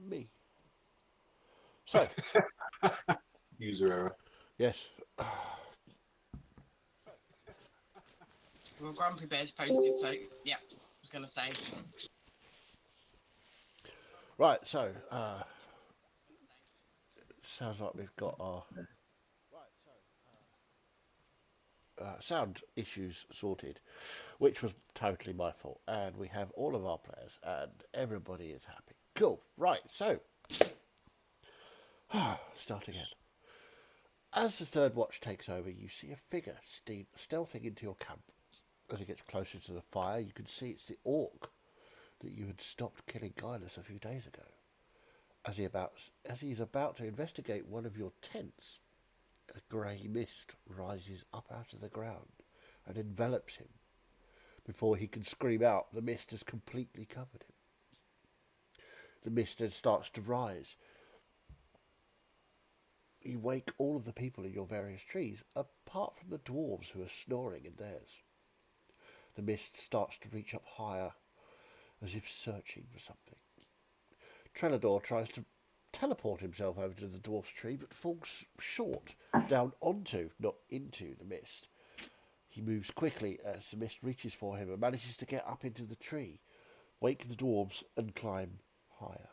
me. So, User error. yes. Well, Grumpy Bear's posted, so yeah, I was going to say. Right, so, sounds like we've got our sound issues sorted, which was totally my fault. And we have all of our players, and everybody is happy. Cool. Right, so, start again. As the third watch takes over, you see a figure stealthing into your camp. As it gets closer to the fire, you can see it's the orc that you had stopped killing Gaius a few days ago. As he is about to investigate one of your tents, a grey mist rises up out of the ground and envelops him. Before he can scream out, the mist has completely covered him. The mist then starts to rise. You wake all of the people in your various trees, apart from the dwarves who are snoring in theirs. The mist starts to reach up higher, as if searching for something. Trelador tries to teleport himself over to the dwarf's tree, but falls short, down onto, not into, the mist. He moves quickly as the mist reaches for him and manages to get up into the tree, wake the dwarves, and climb higher.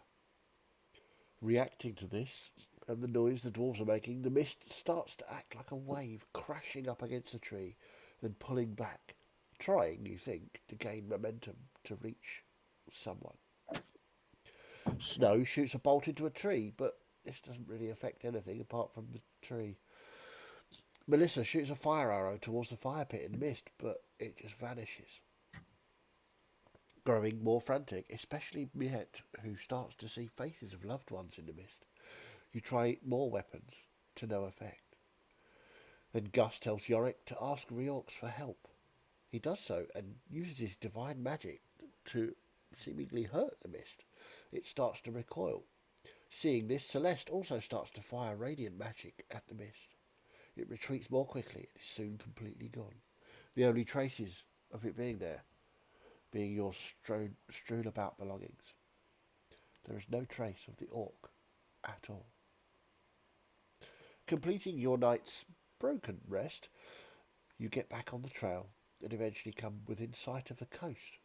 Reacting to this and the noise the dwarves are making, the mist starts to act like a wave, crashing up against the tree, then pulling back, trying, you think, to gain momentum to reach someone. Snow shoots a bolt into a tree, but this doesn't really affect anything apart from the tree. Melissa shoots a fire arrow towards the fire pit in the mist, but it just vanishes. Growing more frantic, especially Miette, who starts to see faces of loved ones in the mist. You try more weapons, to no effect. Then Gus tells Yorick to ask Reorx for help. He does so and uses his divine magic to seemingly hurt the mist. It starts to recoil. Seeing this, Celeste also starts to fire radiant magic at the mist. It retreats more quickly and is soon completely gone. The only traces of it being there being your strewn about belongings. There is no trace of the orc at all. Completing your night's broken rest, you get back on the trail and eventually come within sight of the coast.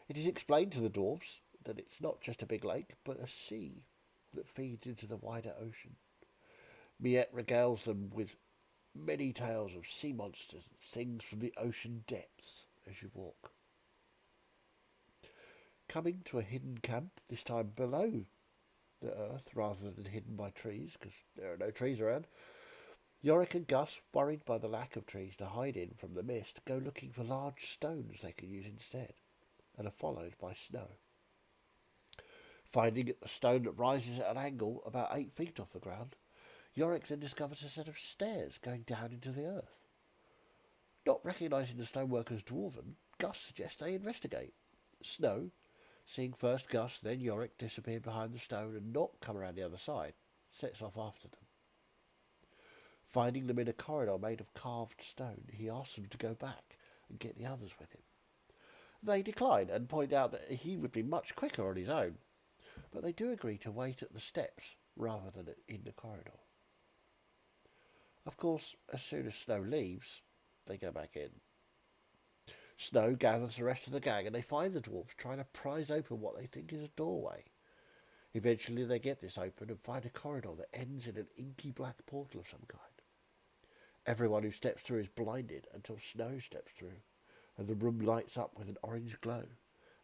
It is explained to the dwarves that it's not just a big lake, but a sea that feeds into the wider ocean. Miette regales them with many tales of sea monsters and things from the ocean depths as you walk. Coming to a hidden camp, this time below the earth rather than hidden by trees, because there are no trees around, Yorick and Gus, worried by the lack of trees to hide in from the mist, go looking for large stones they can use instead, and are followed by Snow. Finding a stone that rises at an angle about 8 feet off the ground, Yorick then discovers a set of stairs going down into the earth. Not recognising the stonework as dwarven, Gus suggests they investigate. Snow, seeing first Gus, then Yorick disappear behind the stone and not come around the other side, sets off after them. Finding them in a corridor made of carved stone, he asks them to go back and get the others with him. They decline and point out that he would be much quicker on his own, but they do agree to wait at the steps rather than in the corridor. Of course, as soon as Snow leaves, they go back in. Snow gathers the rest of the gang and they find the dwarves trying to prise open what they think is a doorway. Eventually they get this open and find a corridor that ends in an inky black portal of some kind. Everyone who steps through is blinded until Snow steps through, and the room lights up with an orange glow,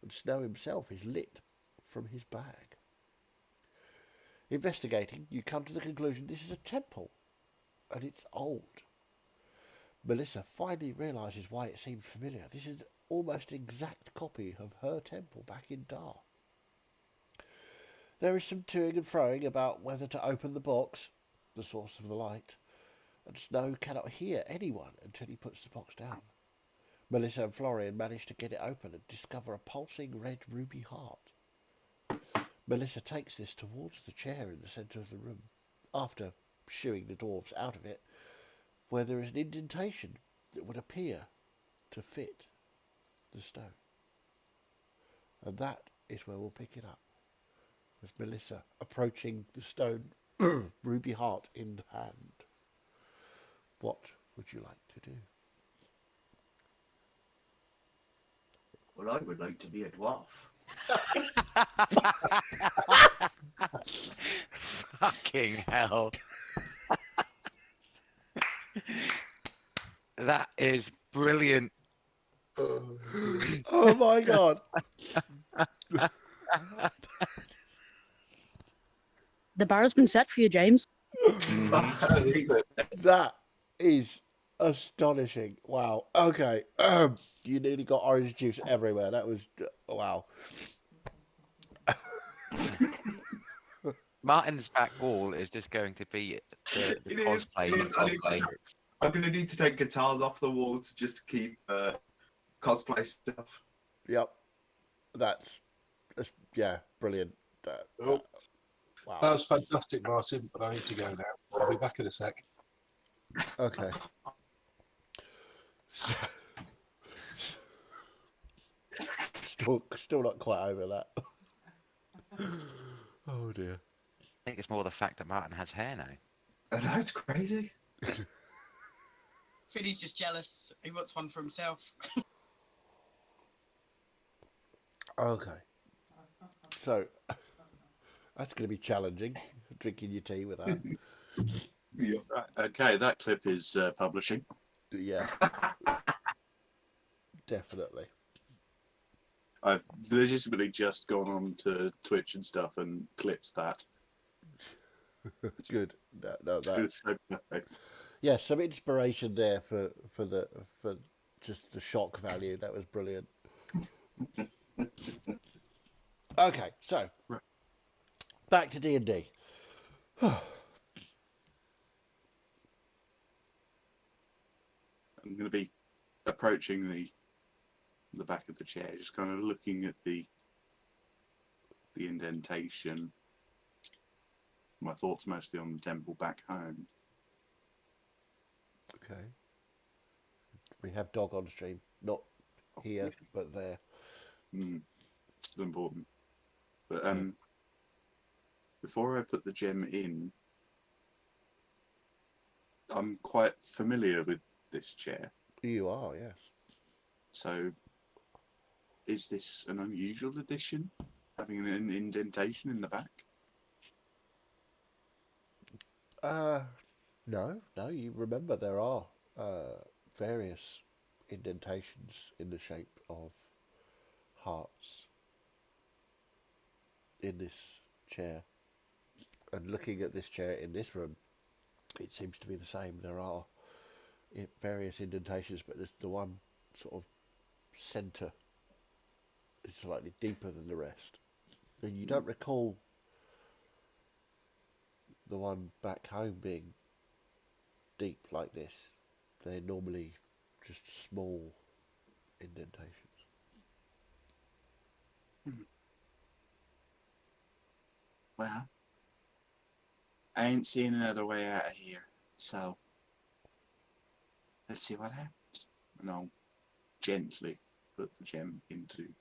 and Snow himself is lit from his bag. Investigating, you come to the conclusion this is a temple, and it's old. Melissa finally realises why it seems familiar. This is almost an exact copy of her temple back in Dar. There is some toing and froing about whether to open the box, the source of the light, and Snow cannot hear anyone until he puts the box down. Melissa and Florian manage to get it open and discover a pulsing red ruby heart. Melissa takes this towards the chair in the centre of the room, after shooing the dwarves out of it, where there is an indentation that would appear to fit the stone. And that is where we'll pick it up There's Melissa approaching the stone ruby heart in hand. What would you like to do? Well, I would like to be a dwarf. Fucking hell. That is brilliant. Oh my god! The bar's been set for you, James. That is astonishing. Wow. Okay. You nearly got orange juice everywhere. That was wow. Martin's back wall is just going to be the It is, cosplay. it is. I'm going to need to take guitars off the wall to just keep cosplay stuff. Yep. That's yeah, brilliant. Oh. Wow. That was fantastic, Martin, but I need to go now. I'll be back in a sec. Okay. Still not quite over that. Oh dear. I think it's more the fact that Martin has hair now. I know, it's crazy. Fiddy's just jealous. He wants one for himself. Okay. So that's going to be challenging. Drinking your tea with that. Yeah. Right, okay, that clip is publishing. Yeah. Definitely. I've legitimately just gone on to Twitch and stuff and clipped that. Good. No, that. It's so perfect. Yeah, some inspiration there for just the shock value. That was brilliant. Okay, so Right. back to D&D. I'm going to be approaching the back of the chair, just kind of looking at the indentation. My thoughts mostly on the temple back home. Okay. We have dog on stream, not here, but there. Still important. But before I put the gem in, I'm quite familiar with this chair. You are, yes. So, is this an unusual addition, having an indentation in the back? No, you remember there are various indentations in the shape of hearts in this chair. And looking at this chair in this room, it seems to be the same. There are various indentations, but there's the one sort of centre is slightly deeper than the rest. And you don't recall the one back home being deep like this. They're normally just small indentations. Well, I ain't seeing another way out of here, so let's see what happens. And I'll gently put the gem into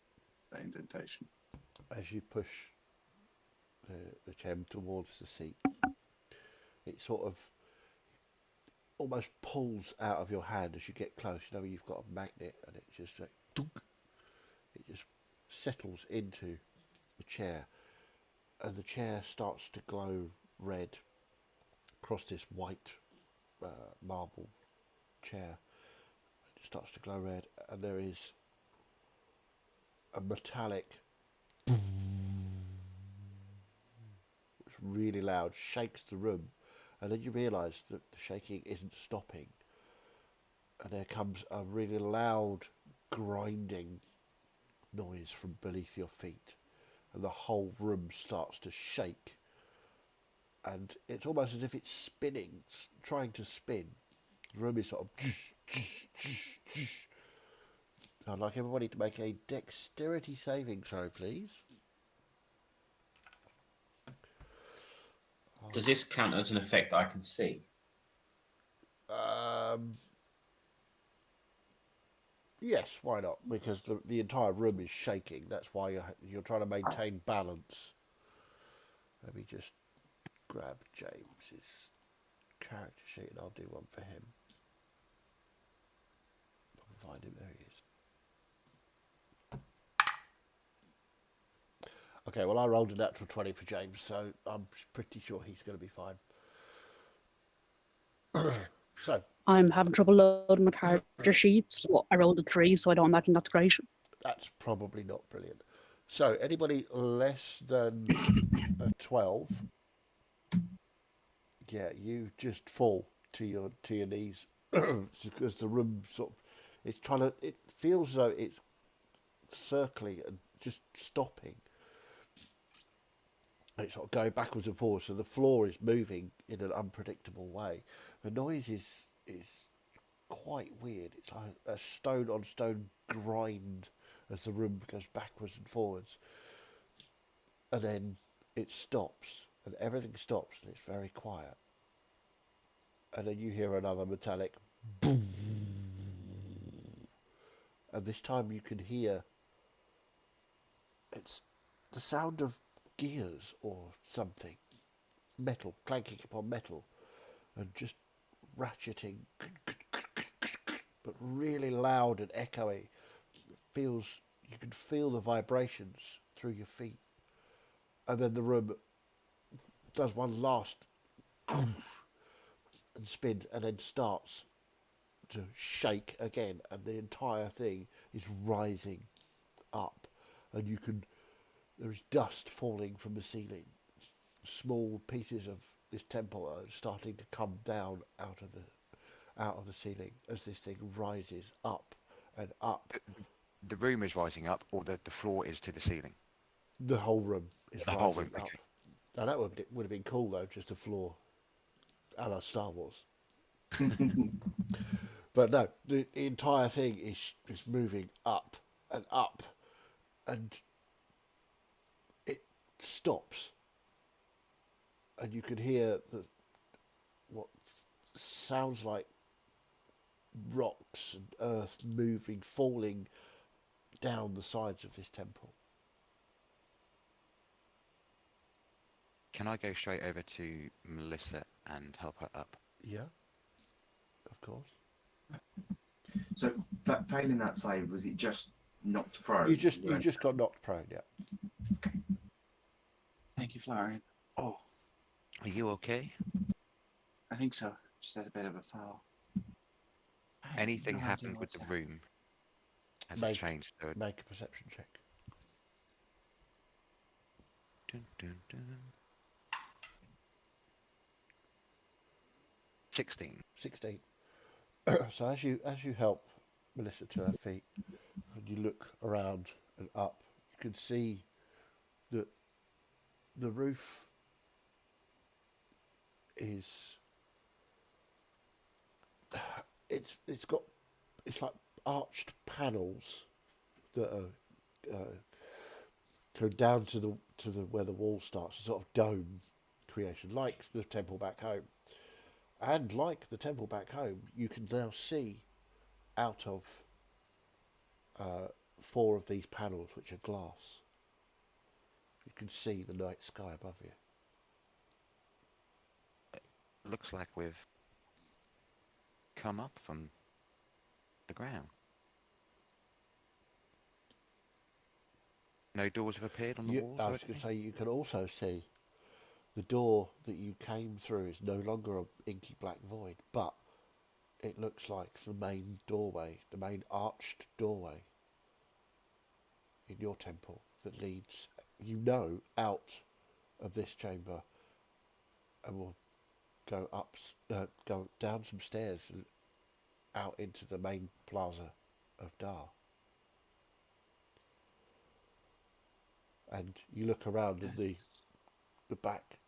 the indentation. As you push the gem towards the seat, it sort of almost pulls out of your hand as you get close. You know, you've got a magnet, and it just like, dunk, it just settles into the chair, and the chair starts to glow red across this white marble chair. It starts to glow red, and there is a metallic, it's really loud, shakes the room, and then you realise that the shaking isn't stopping, and there comes a really loud grinding noise from beneath your feet, and the whole room starts to shake, and it's almost as if it's spinning, trying to spin. The room is sort of I'd like everybody to make a dexterity saving throw, please. Does this count as an effect I can see? Yes, why not? Because the entire room is shaking. That's why you're trying to maintain balance. Let me just grab James's character sheet and I'll do one for him. If I can find him, there he is. Okay, well I rolled a natural 20 for James, so I'm pretty sure he's going to be fine. So, I'm having trouble loading my character sheets. Well, I rolled a 3, so I don't imagine that's great. that's probably not brilliant. So, anybody less than a 12, yeah, you just fall to your knees because the room sort of, it feels as though it's circling and just stopping. And it's sort of going backwards and forwards, so the floor is moving in an unpredictable way. The noise is quite weird. It's like a stone on stone grind as the room goes backwards and forwards. And then it stops, and everything stops, and it's very quiet. And then you hear another metallic boom. And this time you can hear it's the sound of gears or something. Metal, clanking upon metal, and just ratcheting, but really loud and echoey. You can feel the vibrations through your feet. And then the room does one last and spin and then starts to shake again, and the entire thing is rising up, and there is dust falling from the ceiling. Small pieces of this temple are starting to come down out of the ceiling as this thing rises up and up. The room is rising up, or the floor is to the ceiling. The whole room is The whole rising room, up. okay. Now that would have been cool though, just a floor, a la Star Wars. But no, the entire thing is moving up, and it stops, and you can hear what sounds like rocks and earth moving, falling down the sides of this temple. Can I go straight over to Melissa and help her up? Yeah, of course. So, failing that save, was it just knocked prone? You just got knocked prone. Yeah. Thank you, Florian. Oh, Are you okay? I think so. Just had a bit of a foul. I have Anything no idea happened with what's the happened. room? Has it changed? Make a perception check. Dun, dun, dun. 16. 16. So as you help Melissa to her feet and you look around and up, you can see that the roof is it's like arched panels that are go down to the where the wall starts, a sort of dome creation, like the temple back home. And like the temple back home, you can now see out of 4 of these panels, which are glass. You can see the night sky above you. Looks like we've come up from the ground. No doors have appeared on the walls? I or was going to anything? say, you can also see the door that you came through is no longer an inky black void, but it looks like the main doorway, the main arched doorway in your temple that leads, out of this chamber, and will go down some stairs and out into the main plaza of Dar. And you look around, and the back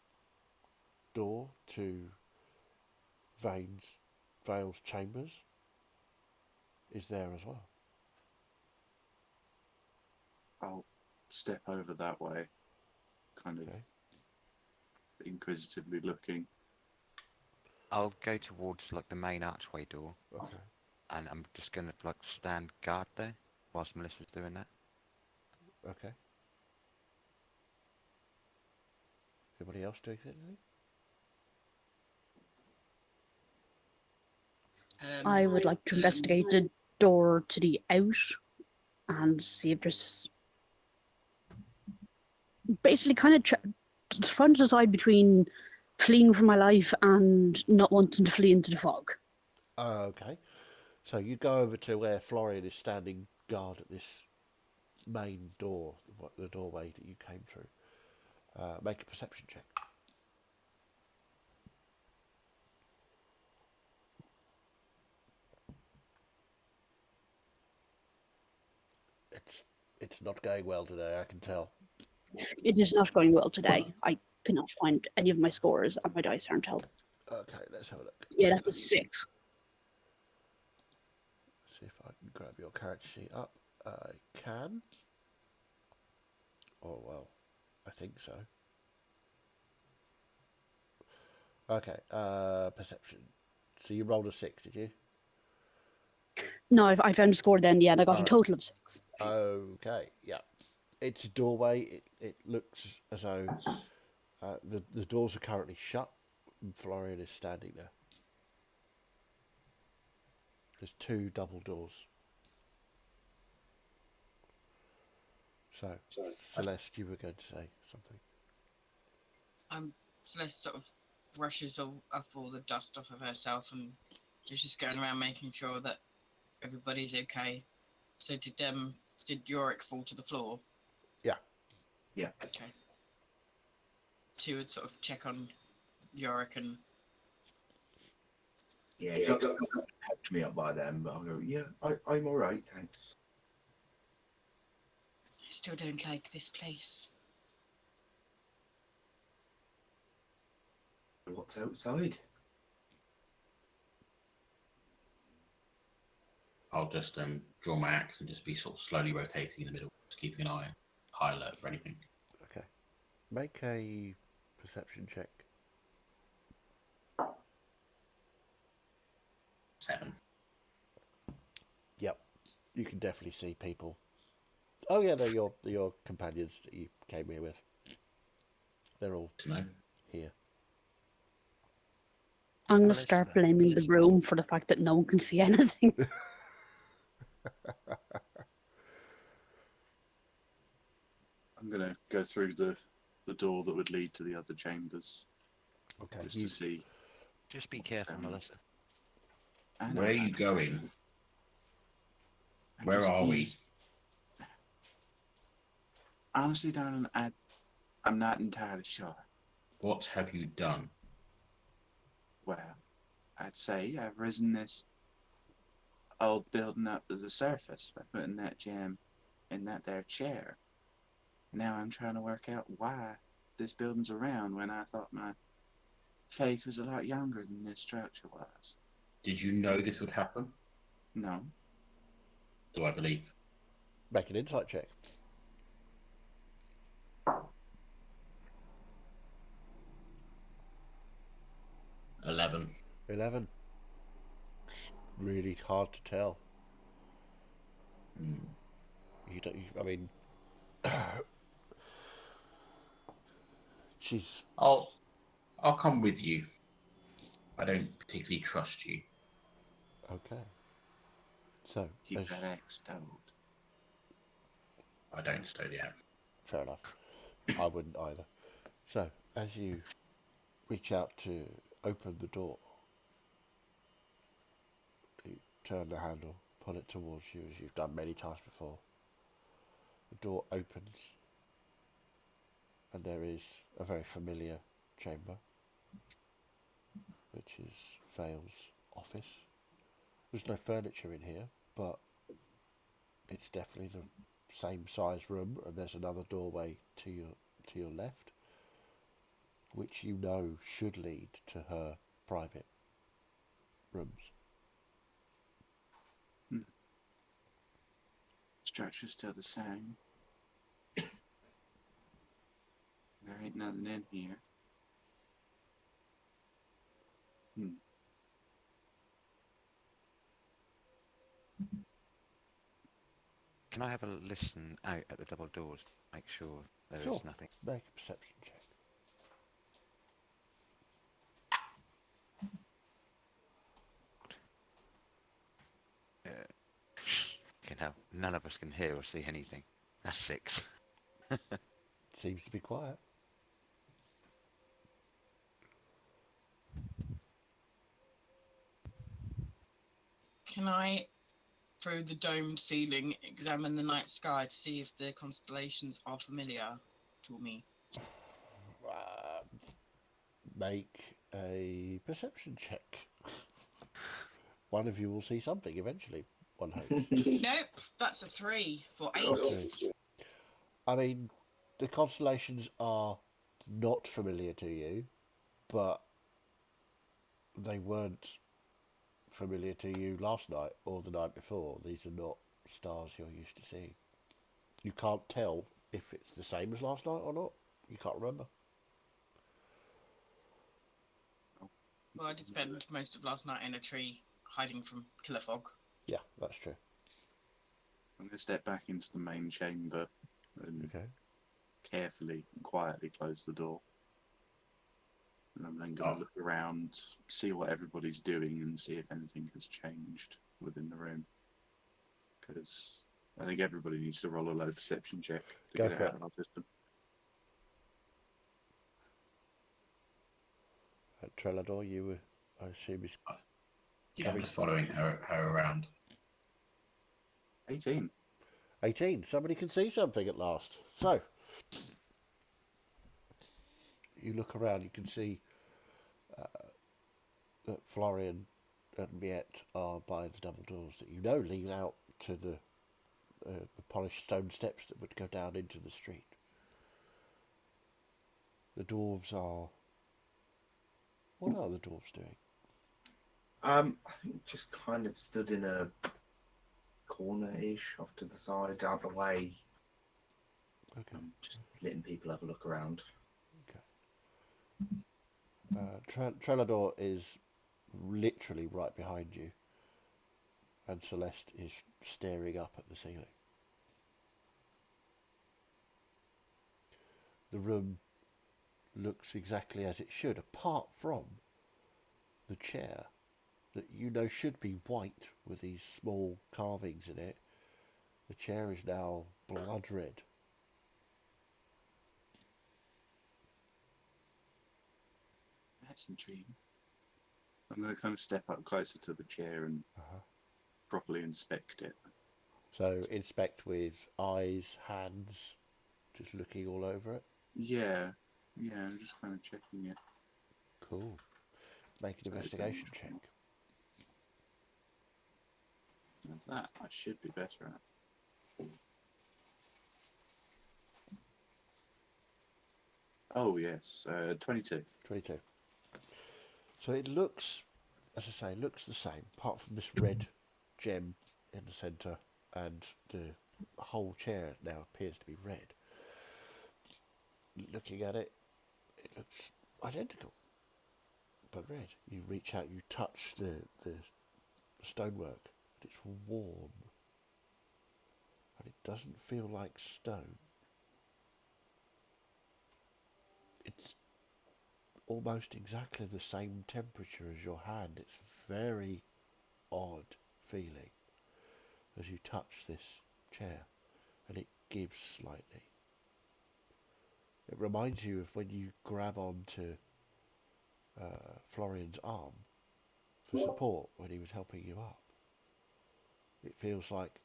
door to Vale's chambers is there as well. I'll step over that way, kind of Okay. inquisitively looking. I'll go towards like the main archway door, Okay. and I'm just gonna like stand guard there whilst Melissa's doing that. Okay. Anybody else doing anything? I would like to investigate the door to the out and see if there's basically kind of trying to decide between fleeing for my life and not wanting to flee into the fog. Okay. So you go over to where Florian is standing guard at this main door, the doorway that you came through. Make a perception check. It's not going well today, I can tell. It is not going well today. I cannot find any of my scores and my dice aren't helping. Okay, let's have a look. Yeah, that's a 6. See if I can grab your character sheet up. I can. Oh, well, I think so. Okay, perception. So you rolled a 6, did you? No, I found a score then, yeah, and I got a Alright. total of 6. Okay, yeah. It's a doorway. It looks as though the doors are currently shut and Florian is standing there. There's 2 double doors. So, Celeste, you were going to say something. Celeste sort of brushes off all the dust off of herself and is just going around making sure that everybody's okay. So did Yorick fall to the floor? Yeah. Yeah. Okay. She would sort of check on Yorick and Yeah, you got helped me up by them, but I'll go, yeah, I'm all right, thanks. I still don't like this place. What's outside? I'll just draw my axe and just be sort of slowly rotating in the middle, just keeping an eye high alert for anything. Okay. Make a perception check. 7. Yep. You can definitely see people. Oh yeah, they're your companions that you came here with. They're all To know. here. I'm going to Melissa. start blaming the room for the fact that no one can see anything. I'm gonna go through the door that would lead to the other chambers Okay. just to see. Just be careful, happening. Melissa. I know, Where are I you know. going? I Where just are we? need- Honestly, darling, I'm not entirely sure. What have you done? Well, I'd say I've risen this old building up to the surface by putting that gem in that there chair. Now I'm trying to work out why this building's around when I thought my faith was a lot younger than this structure was. Did you know this would happen? No. Do I believe? Make an insight check. 11. 11. It's really hard to tell. You don't. I mean, she's I'll come with you. I don't particularly trust you. okay. So, Keep as, that axe stowed. I don't stow the axe. fair enough. I wouldn't either. So, as you reach out to open the door, you turn the handle, pull it towards you as you've done many times before. The door opens, and there is a very familiar chamber, which is Vale's office. There's no furniture in here, but it's definitely the same size room, and there's another doorway to your left, which you know should lead to her private rooms. Structure's still the same. There ain't nothing in here. Can I have a listen out at the double doors? Make sure there is Sure. nothing. Make a perception check. Fucking hell. None of us can hear or see anything. That's 6. Seems to be quiet. Can I, through the domed ceiling, examine the night sky to see if the constellations are familiar to me? Make a perception check. One of you will see something eventually, one hopes. Nope, that's a 3 for 8. Okay. I mean, the constellations are not familiar to you, but they weren't familiar to you last night or the night before. These are not stars you're used to seeing. You can't tell if it's the same as last night or not. You can't remember. Well, I did spend most of last night in a tree hiding from killer fog. Yeah, that's true. I'm going to step back into the main chamber and Okay. carefully and quietly close the door. And I'm then going to look around, see what everybody's doing, and see if anything has changed within the room. Because I think everybody needs to roll a low perception check to Go get for it it. out of our system. Trelador, you were, I assume, is Yeah, I'm just following her around. 18. 18. Somebody can see something at last. So, you look around, you can see that Florian and Miette are by the double doors that you know lead out to the polished stone steps that would go down into the street. The dwarves are... What are the dwarves doing? I think just kind of stood in a corner-ish, off to the side, out the way, Okay. just letting people have a look around. Trelador is literally right behind you, and Celeste is staring up at the ceiling. The room looks exactly as it should, apart from the chair that you know should be white with these small carvings in it. The chair is now blood red. That's intriguing. I'm going to kind of step up closer to the chair and properly inspect it. So inspect with eyes, hands, just looking all over it. Yeah, I'm just kind of checking it. Cool. Make an investigation check. That's that. I should be better at. Oh yes, 22. 22. So it looks, as I say, looks the same, apart from this red gem in the centre, and the whole chair now appears to be red. Looking at it, it looks identical, but red. You reach out, you touch the stonework, and it's warm, and it doesn't feel like stone. It's almost exactly the same temperature as your hand. It's very odd feeling as you touch this chair, and it gives slightly. It reminds you of when you grab onto Florian's arm for support when he was helping you up. It feels like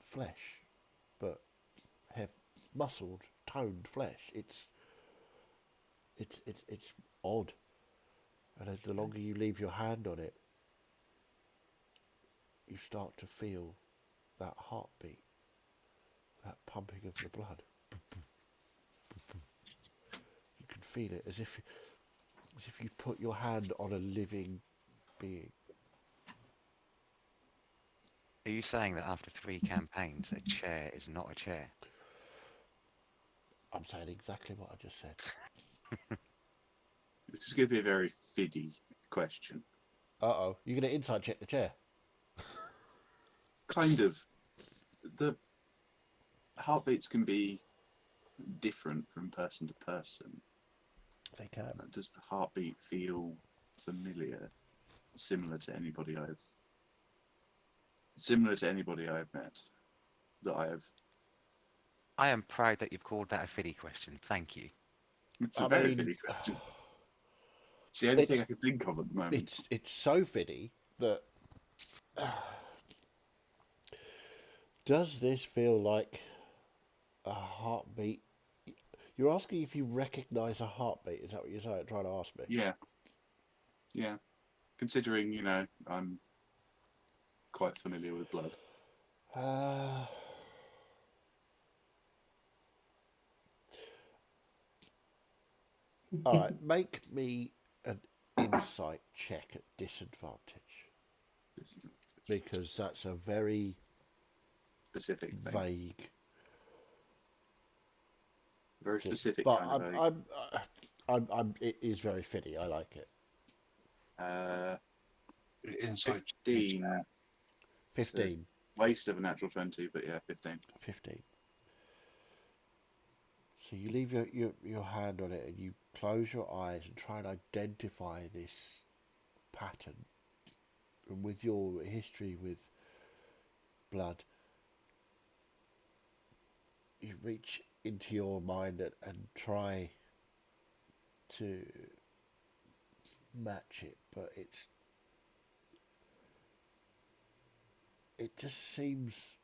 flesh, but muscled, toned flesh. It's odd, and as the longer you leave your hand on it, you start to feel that heartbeat, that pumping of the blood. You can feel it as if you put your hand on a living being. Are you saying that after 3 campaigns, a chair is not a chair? I'm saying exactly what I just said. This is going to be a very fiddy question. Uh-oh, you're going to inside check the chair? Kind of. The heartbeats can be different from person to person. They can. Does the heartbeat feel familiar, similar to anybody I've Similar to anybody I've met that I have. I am proud that you've called that a fitty question. Thank you. It's a I very mean, fitty question. It's the only thing I it's can think of at the moment. it's so fitty that does this feel like a heartbeat? You're asking if you recognise a heartbeat. Is that what you're trying to ask me? Yeah. Yeah. Considering, I'm quite familiar with blood. All right, make me an insight check at disadvantage, because that's a very Specific thing. vague. Very thing. specific But kind of vague. it is very fitty. I like it. Inside 15. 15. Waste of a natural 20, but yeah, 15. 15. So you leave your hand on it and you close your eyes and try and identify this pattern. And with your history with blood, you reach into your mind and try to match it, but it just seems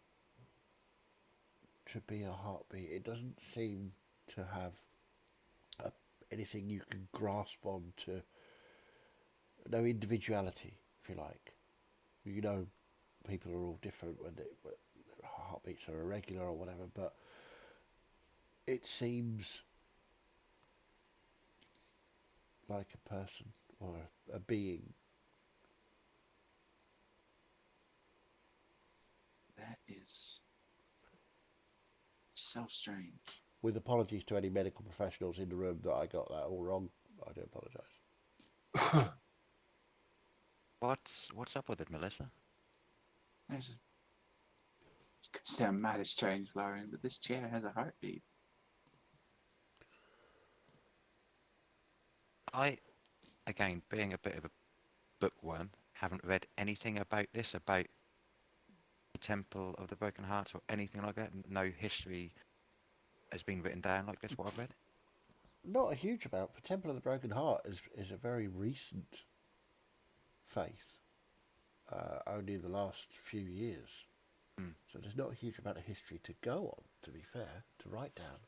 to be a heartbeat. It doesn't seem to have anything you can grasp on, to no individuality, if you like. People are all different when their heartbeats are irregular or whatever, but it seems like a person or a being. That is so strange. With apologies to any medical professionals in the room that I got that all wrong, I do apologise. What's up with it, Melissa? It could sound mad as strange, Lauren, but this chair has a heartbeat. I, again, being a bit of a bookworm, haven't read anything about this, about the Temple of the Broken Hearts or anything like that. No history has been written down like this, what I've read. Not a huge amount. For Temple of the Broken Heart is a very recent faith, only the last few years. So there's not a huge amount of history to go on, to be fair, to write down.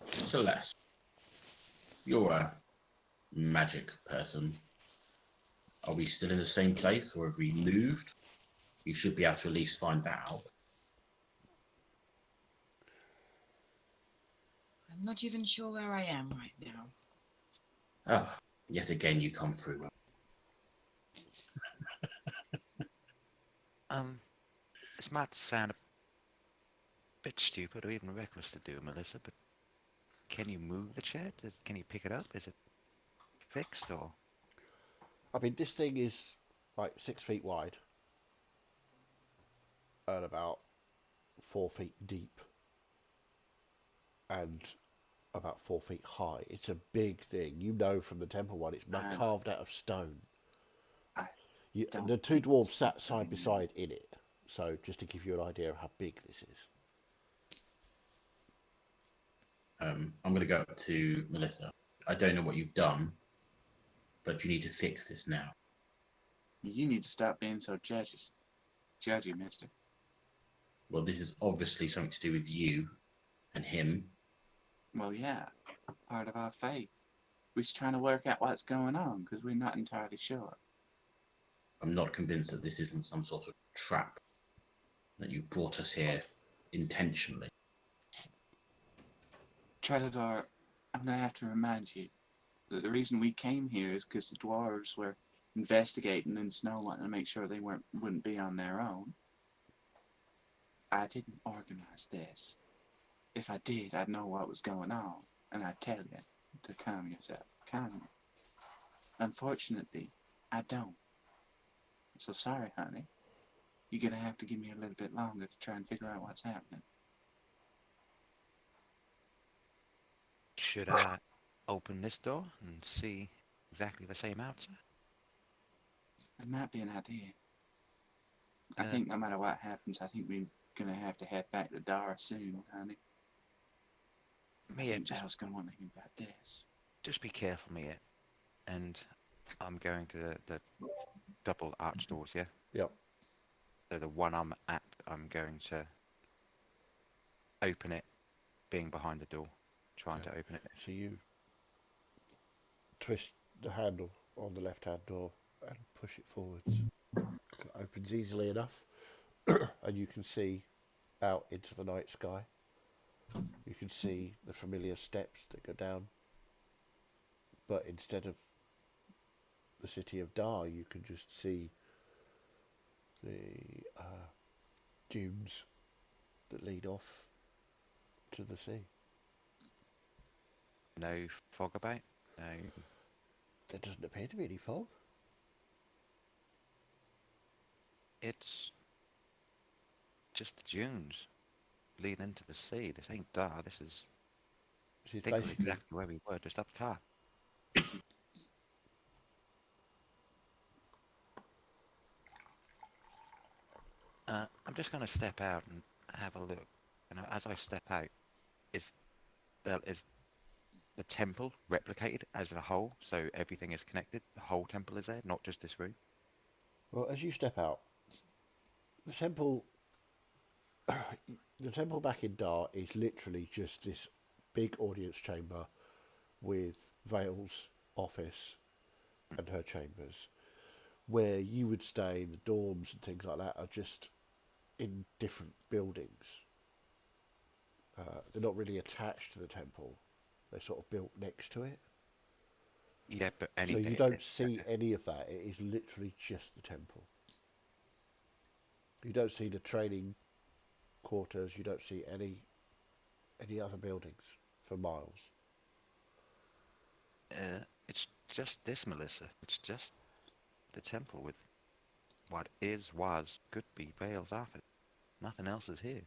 Celeste, you're a magic person. Are we still in the same place, or have we moved? You should be able to at least find that out. I'm not even sure where I am right now. Oh, yet again you come through. This might sound a bit stupid or even reckless to do, Melissa, but can you move the chair? Can you pick it up? Is it fixed or? I mean, this thing is like 6 feet wide and about 4 feet deep and about 4 feet high. It's a big thing. You know from the temple one, it's carved out of stone. And the two dwarves sat side by side in it. So just to give you an idea of how big this is. I'm going to go up to Melissa. I don't know what you've done, but you need to fix this now. You need to stop being so judgy, mister. Well, this is obviously something to do with you and him. Well, yeah, part of our faith. We're just trying to work out what's going on because we're not entirely sure. I'm not convinced that this isn't some sort of trap, that you brought us here intentionally. Trelador, I'm going to have to remind you that the reason we came here is because the dwarves were investigating and Snow wanted to make sure they wouldn't be on their own. I didn't organize this. If I did, I'd know what was going on, and I'd tell you to calm yourself. Calm. Unfortunately, I don't. So sorry, honey. You're going to have to give me a little bit longer to try and figure out what's happening. Should I open this door and see exactly the same answer? It might be an idea. I Uh, think no matter what happens, I think we're gonna have to head back to Dara soon, honey. I Mia, think Belle's gonna want to hear about this. just be careful, Mia. And I'm going to the double arch doors, yeah? Yep. So the one I'm at, I'm going to open it, being behind the door, trying to open it. So you twist the handle on the left-hand door and push it forwards. It opens easily enough, and you can see out into the night sky. You can see the familiar steps that go down, but instead of the city of Dar, you can just see the dunes that lead off to the sea. No fog about? No. There doesn't appear to be any fog. It's just the dunes leading into the sea. This ain't Dar, this is... This is I think we're basically exactly where we were, just up top. I'm just going to step out and have a look. And as I step out, is the temple replicated as a whole? So everything is connected? The whole temple is there, not just this room? well. As you step out, the temple, the temple back in Dar is literally just this big audience chamber with Vale's office and her chambers. Where you would stay, the dorms and things like that are just in different buildings. They're not really attached to the temple. They're sort of built next to it. Yeah, but So anything... you don't see any of that. It is literally just the temple. You don't see the training quarters. You don't see any other buildings for miles. It's just this, Melissa. It's just the temple with what is, was, could be Vale's office. Nothing else is here.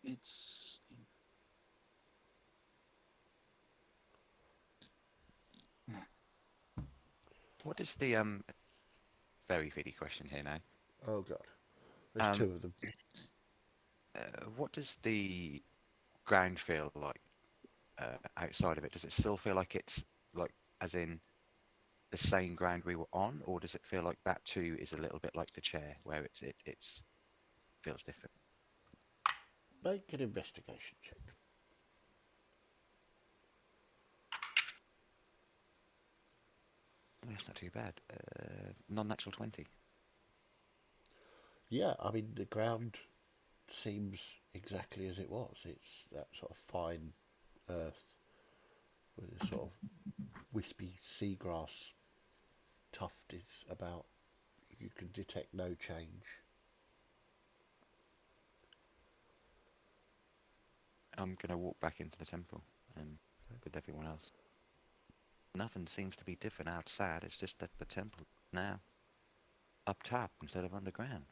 It's What is the very fitty question here now? Oh God, there's Um, two of them. What does the ground feel like outside of it? Does it still feel like it's like, as in the same ground we were on, or does it feel like that too is a little bit like the chair, where it's feels different? Make an investigation check. That's not too bad. Non-natural 20. Yeah, I mean the ground seems exactly as it was. It's that sort of fine earth with this sort of wispy seagrass tuft is about. You can detect no change. I'm gonna walk back into the temple and with everyone else. Nothing seems to be different outside. It's just that the temple now up top instead of underground.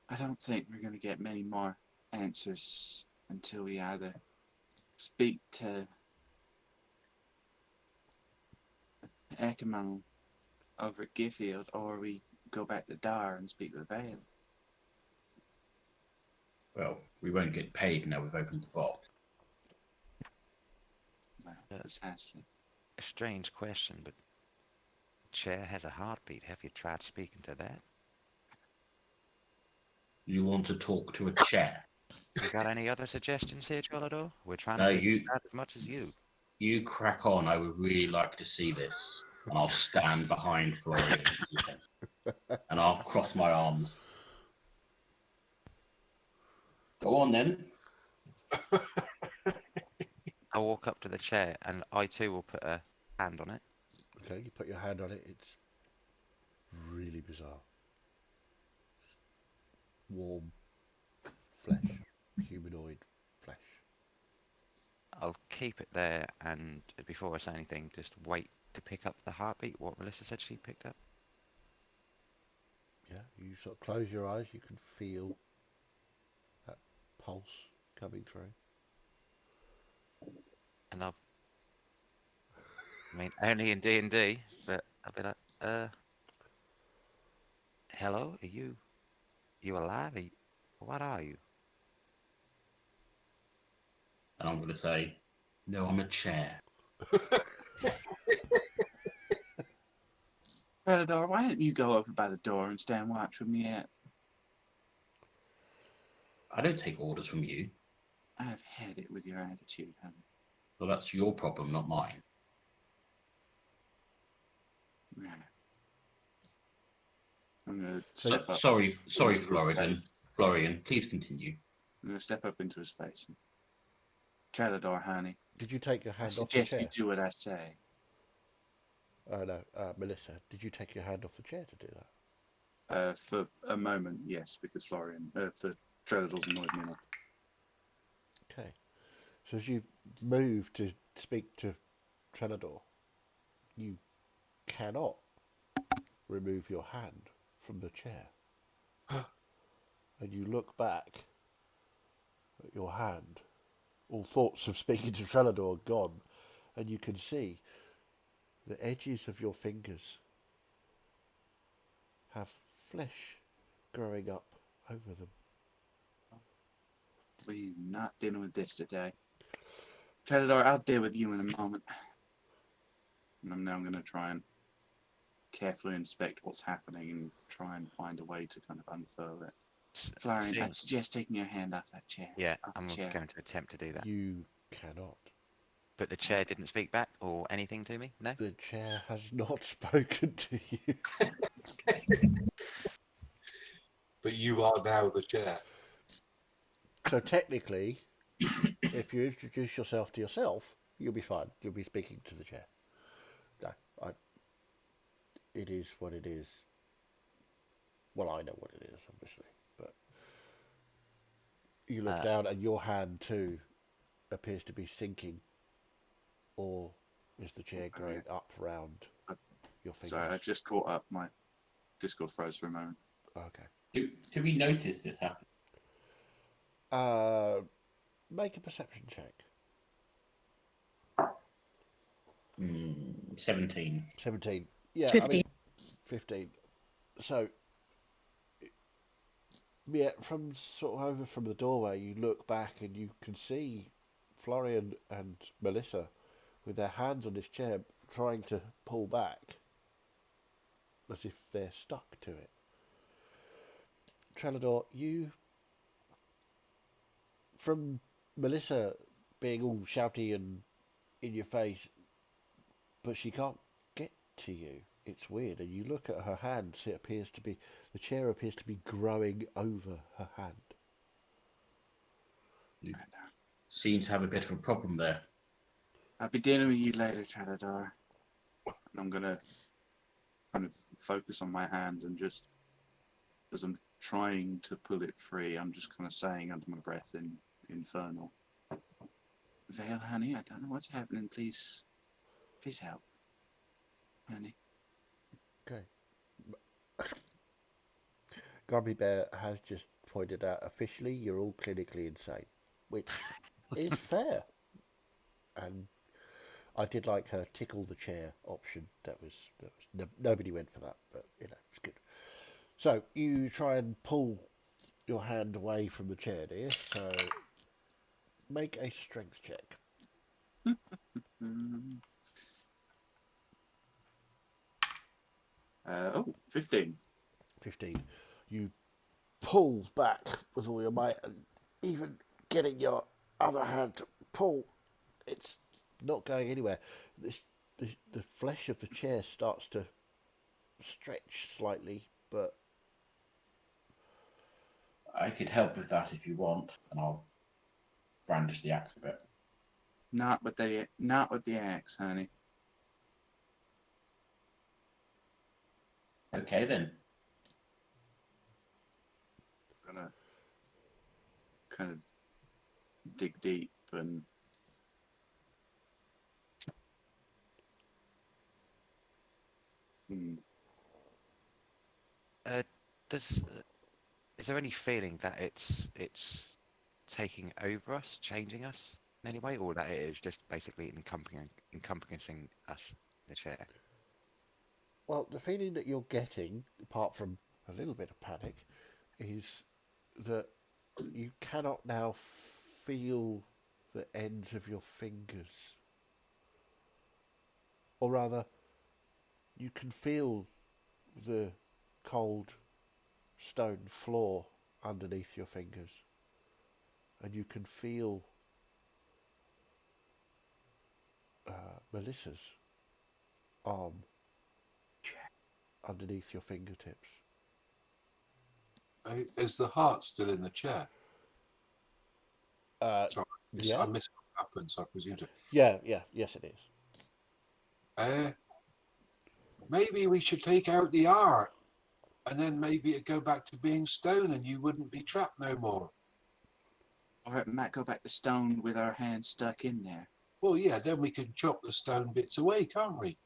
I don't think we're gonna get many more answers until we either speak to Ekimon over at Giffield or we go back to Dar and speak with Vale. Well, we won't get paid now we've opened the vault. Well, Yeah. precisely. A strange question, but chair has a heartbeat. Have you tried speaking to that? You want to talk to a chair? You got any other suggestions here, Jolador? We're trying No, to figure you it out as much as you. you crack on. I would really like to see this. And I'll stand behind Florian and I'll cross my arms. Go on then. I'll walk up to the chair and I too will put a hand on it. Okay, you put your hand on it. It's really bizarre. Warm flesh, humanoid flesh. I'll keep it there and before I say anything, just wait to pick up the heartbeat, what Melissa said she picked up. Yeah, you sort of close your eyes. You can feel that pulse coming through. And I'll I mean, only in D&D, but I'll be like, hello, are you alive? What are you? And I'm going to say, no, I'm a chair. Predator, why don't you go over by the door and stand watch with me at? I don't take orders from you. I've had it with your attitude, honey. Well, that's your problem, not mine. Right. I'm gonna So, step up. sorry, into his Florian. face. Florian, please continue. I'm gonna step up into his face. And, Tradador, honey, Did you take your I hand off the suggest you chair? do what I say. Oh no, Melissa, did you take your hand off the chair to do that? For a moment, yes, because Florian, for Tradador's annoyed me enough. Okay. So as you move to speak to Trenador, you cannot remove your hand from the chair. And you look back at your hand, all thoughts of speaking to Trenador are gone, and you can see the edges of your fingers have flesh growing up over them. We're not dealing with this today. Tradador, I'll deal with you in a moment. And I'm now gonna try and carefully inspect what's happening and try and find a way to kind of unfurl it. Florian, See- I'd suggest taking your hand off that chair. Yeah, Off the I'm chair. going to attempt to do that. You cannot. But the chair didn't speak back or anything to me? No? The chair has not spoken to you. But you are now the chair. So technically, if you introduce yourself to yourself, you'll be fine. You'll be speaking to the chair. No, it is what it is. Well, I know what it is, obviously, but you look down and your hand too appears to be sinking, or is the chair growing up round your fingers? Sorry, I just caught up. My Discord froze for a moment. Okay. Do we notice this happen? Make a perception check. 17. 17. Yeah, 15. I mean, 15. So, yeah, from sort of over from the doorway, you look back and you can see Florian and Melissa with their hands on this chair trying to pull back as if they're stuck to it. Trenador, you, from Melissa being all shouty and in your face, but she can't get to you. It's weird, and you look at her hands. It appears to be the chair appears to be growing over her hand. You seem to have a bit of a problem there. I'll be dealing with you later, Tradador. And I'm gonna kind of focus on my hand and just as I'm trying to pull it free, I'm just kind of saying under my breath in Infernal, Vale, honey, I don't know what's happening. Please help, honey. Okay. Grumpy Bear has just pointed out officially you're all clinically insane, which is fair. And I did like her tickle the chair option. That was nobody went for that, but it's good. So you try and pull your hand away from the chair, do you? So make a strength check. 15. 15. You pull back with all your might, and even getting your other hand to pull, it's not going anywhere. The flesh of the chair starts to stretch slightly, but I could help with that if you want, and I'll brandish the axe a bit. Not with the axe, honey. Okay then. I'm gonna kind of dig deep and Does is there any feeling that it's taking over us, changing us in any way, or that it is just basically encompassing us? the chair. Well, the feeling that you're getting, apart from a little bit of panic, is that you cannot now feel the ends of your fingers. Or rather, you can feel the cold stone floor underneath your fingers. And you can feel Melissa's arm underneath your fingertips. Is the heart still in the chair? Sorry, Yeah, I missed what happened, so I presumed it. yes it is. Maybe we should take out the art, and then maybe it'd go back to being stone, and you wouldn't be trapped no more. Or it might go back to stone with our hands stuck in there. Well, yeah, then we can chop the stone bits away, can't we?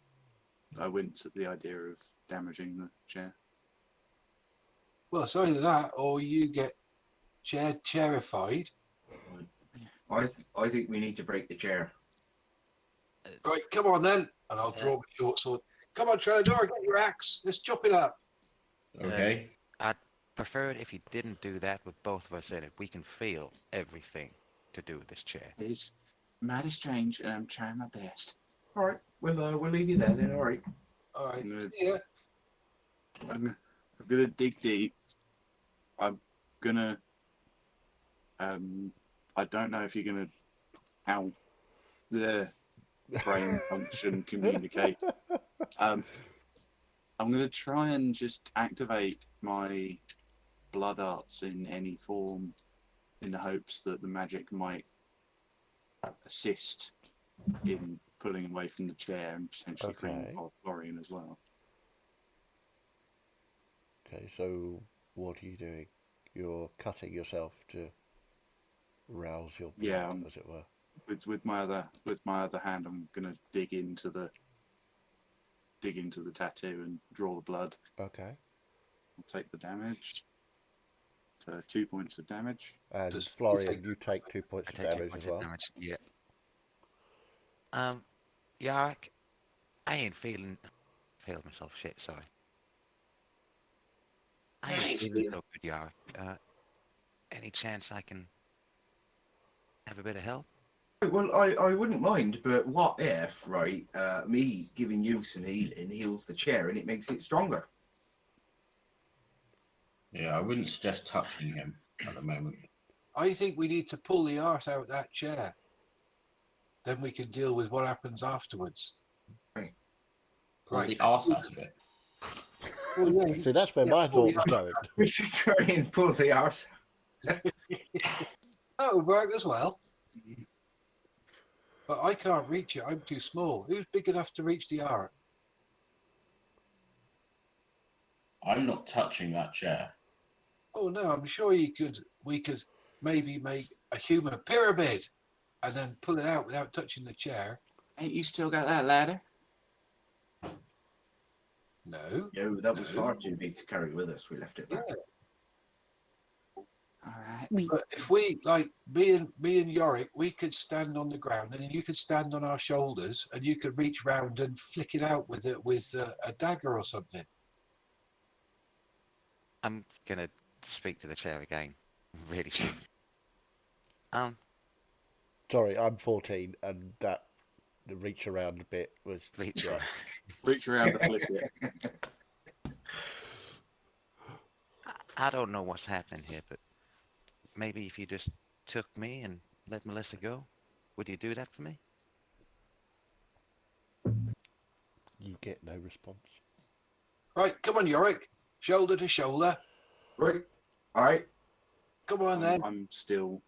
I wince at the idea of damaging the chair. Well, it's either that or you get chairified. I think we need to break the chair. Right, come on then. And I'll draw my short sword. Come on, Trellador, get your axe. Let's chop it up. Okay. I'd prefer it if you didn't do that with both of us in it. We can feel everything to do with this chair. It's mighty strange, and I'm trying my best. All right, we'll leave you there then. All right. All right. I'm gonna, Yeah. I'm gonna dig deep. I'm gonna. I don't know if you're gonna how the brain function communicate. I'm gonna try and just activate my blood arts in any form, in the hopes that the magic might assist in pulling away from the chair and potentially freeing Florian as well. Okay, so what are you doing? You're cutting yourself to rouse your blood, as it were. With my other hand, I'm gonna dig into the tattoo and draw the blood. Okay. I'll take the damage. 2 points of damage. And Does- Florian, you take 2 points I of take 2 damage points as of well. damage. Yeah. Yarrick, I ain't feeling myself shit, sorry. I ain't feeling so good, Yarrick. Any chance I can have a bit of help? Well, I wouldn't mind, but what if, right, me giving you some healing heals the chair and it makes it stronger? Yeah, I wouldn't suggest touching him at the moment. I think we need to pull the art out of that chair. Then we can deal with what happens afterwards. Right. Pull the arse out of it. Well, yeah, See, that's where my thought was going. We should try and pull the arse. that would work as well. But I can't reach it. I'm too small. Who's big enough to reach the art? I'm not touching that chair. Oh no, I'm sure we could maybe make a human pyramid and then pull it out without touching the chair. Ain't you still got that ladder? No. No, that was No. far too big to carry with us. We left it back. Yeah. All right. But if we like me and Yorick, we could stand on the ground and you could stand on our shoulders and you could reach round and flick it out with a dagger or something. I'm gonna speak to the chair again. Really soon. Sorry, I'm 14, and that the reach around bit was Reach yeah. around. Reach around and flick it. I don't know what's happening here, but maybe if you just took me and let Melissa go, would you do that for me? You get no response. Right, come on, Yorick. Shoulder to shoulder. Right. All right. Come on then. I'm still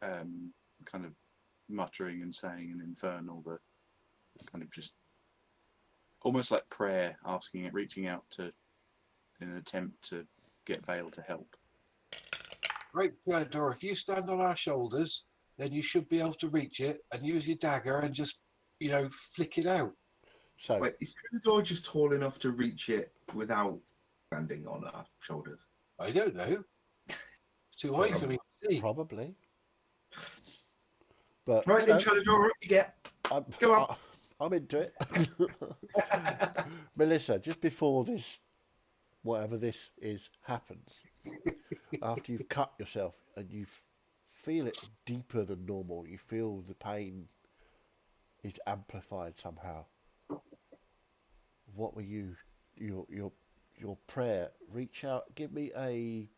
kind of muttering and saying an infernal that kind of just almost like prayer, asking it, reaching out to in an attempt to get Vale to help. Right, Dora, if you stand on our shoulders, then you should be able to reach it and use your dagger and just, flick it out. So, Wait, is Trellador just tall enough to reach it without standing on our shoulders? I don't know. It's too high for me to see. probably. But Right you then, know, Trellador, up you get. I'm, Go on. I'm into it. Melissa, just before this, whatever this is, happens, after you've cut yourself and you feel it deeper than normal, you feel the pain is amplified somehow. What were your prayer? Reach out. Give me a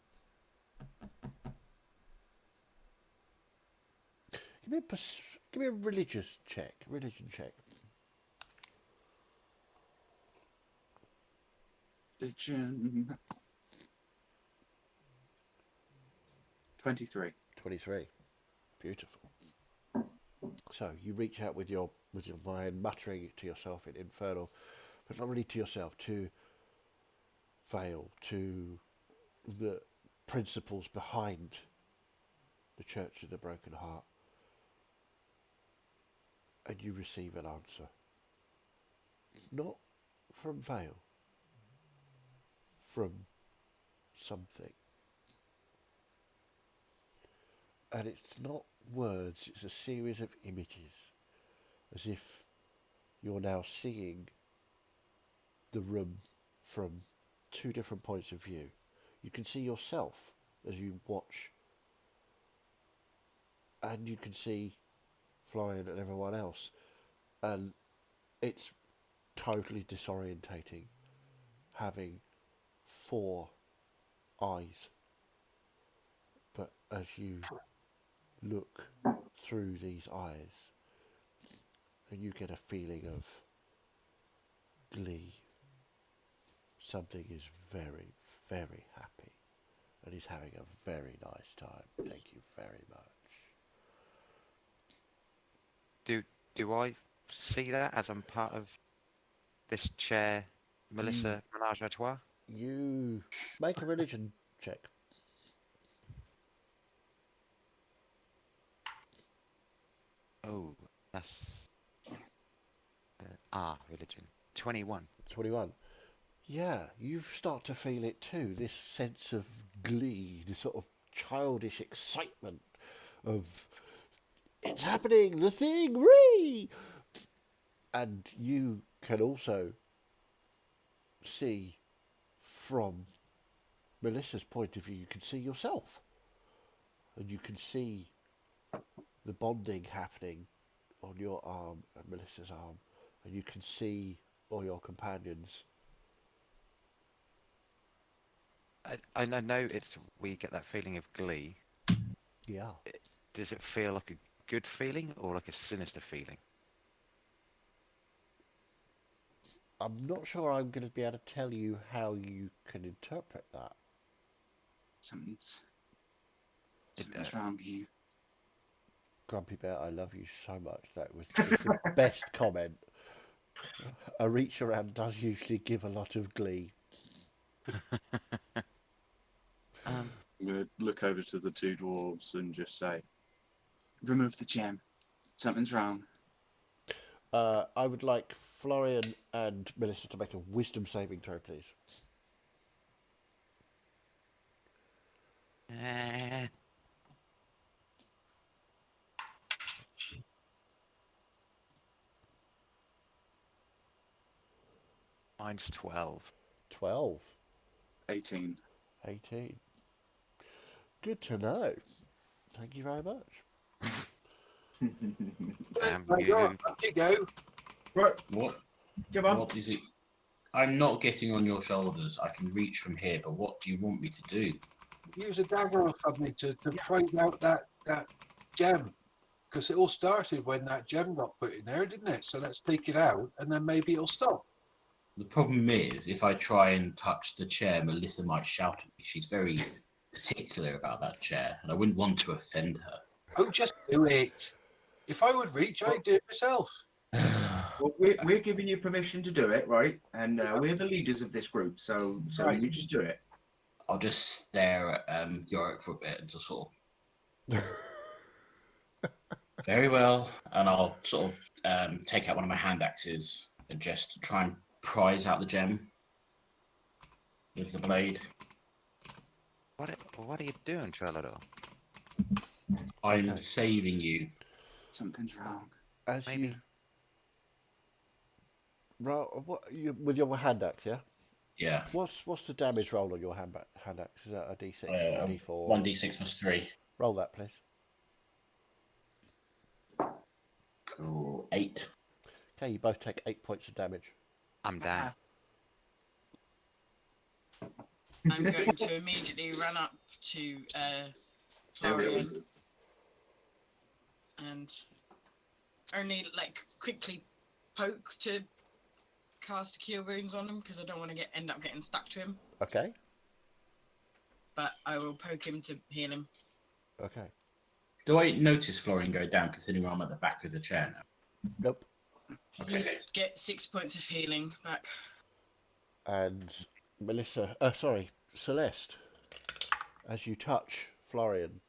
give me a religious check. Religion check. Religion. 23. 23. Beautiful. So you reach out with your mind, muttering to yourself in infernal, but not really to yourself, to Vale, to the principles behind the Church of the Broken Heart, and you receive an answer. Not from Vale, from something. And it's not words, it's a series of images, as if you're now seeing the room from two different points of view. You can see yourself as you watch, and you can see Florian and everyone else, and it's totally disorientating having 4 eyes. But as you look through these eyes, and you get a feeling of glee. Something is very, very happy, and he's having a very nice time. Thank you very much. Do I see that as I'm part of this chair, Melissa Menage a Trois? You make a religion check. Oh, that's religion. 21. 21. Yeah, you start to feel it too. This sense of glee, this sort of childish excitement of it's happening, the thing, ree! And you can also see from Melissa's point of view, you can see yourself. And you can see the bonding happening on your arm and Melissa's arm. And you can see all your companions. I know we get that feeling of glee. Yeah. Does it feel like a good feeling or like a sinister feeling? I'm not sure I'm going to be able to tell you how you can interpret that. Something's wrong here. Grumpy Bear, I love you so much. That was just the best comment. A reach around does usually give a lot of glee. I'm going to look over to the 2 dwarves and just say, remove the gem. Something's wrong. I would like Florian and Melissa to make a wisdom saving throw, please. Mine's 12. 12. 18. 18. Good to know. Thank you very much. Damn Right, you. up you go. Right, What? come on. What is it? I'm not getting on your shoulders. I can reach from here, but what do you want me to do? Use a dagger or something to pry out that gem. Because it all started when that gem got put in there, didn't it? So let's take it out and then maybe it'll stop. The problem is, if I try and touch the chair, Melissa might shout at me. She's very particular about that chair, and I wouldn't want to offend her. Oh, just do it. If I would reach, I'd do it myself. Well, we're giving you permission to do it, right? And we're the leaders of this group, so Right. you just do it. I'll just stare at Yorick for a bit and just sort of. Very well, and I'll sort of take out one of my hand axes and just try and prise out the gem with the blade. What are you doing, Trellador? I'm Okay. saving you. Something's wrong. As Maybe. What you with your hand axe? Yeah. Yeah. What's the damage roll on your hand axe? Is that a D6 or a D4? 1d6 plus 3. Roll that, please. Cool. 8. Okay, you both take 8 points of damage. I'm down. I'm going to immediately run up to Florian and only like quickly poke to cast Cure Wounds on him because I don't want to end up getting stuck to him. Okay. But I will poke him to heal him. Okay. Do I notice Florian go down considering I'm at the back of the chair now? Nope. Okay. You get 6 points of healing back. And Celeste, as you touch Florian,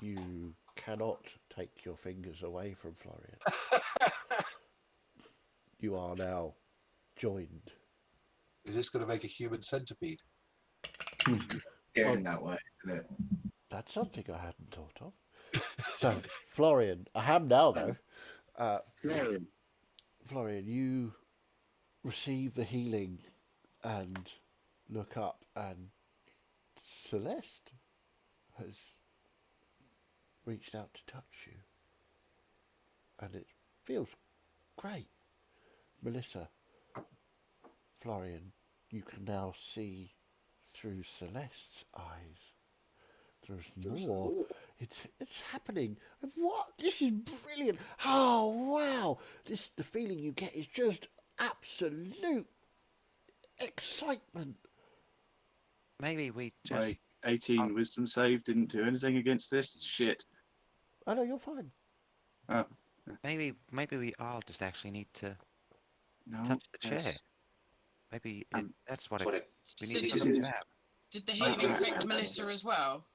you cannot take your fingers away from Florian. You are now joined. Is this going to make a human centipede? Getting that way, isn't it? That's something I hadn't thought of. So, Florian, I am now though. Florian, you receive the healing and look up, and Celeste has reached out to touch you, and it feels great. Melissa, Florian, you can now see through Celeste's eyes. There's more. It's happening. What? This is brilliant. Oh wow! The feeling you get is just absolute excitement. Maybe we just. My 18 wisdom save didn't do anything against this shit. I know you're fine. Oh, Maybe we all just actually need to no. touch the chair. Yes. Maybe that's what What it. We So need to did, sort it out. did the healing affect Melissa as well?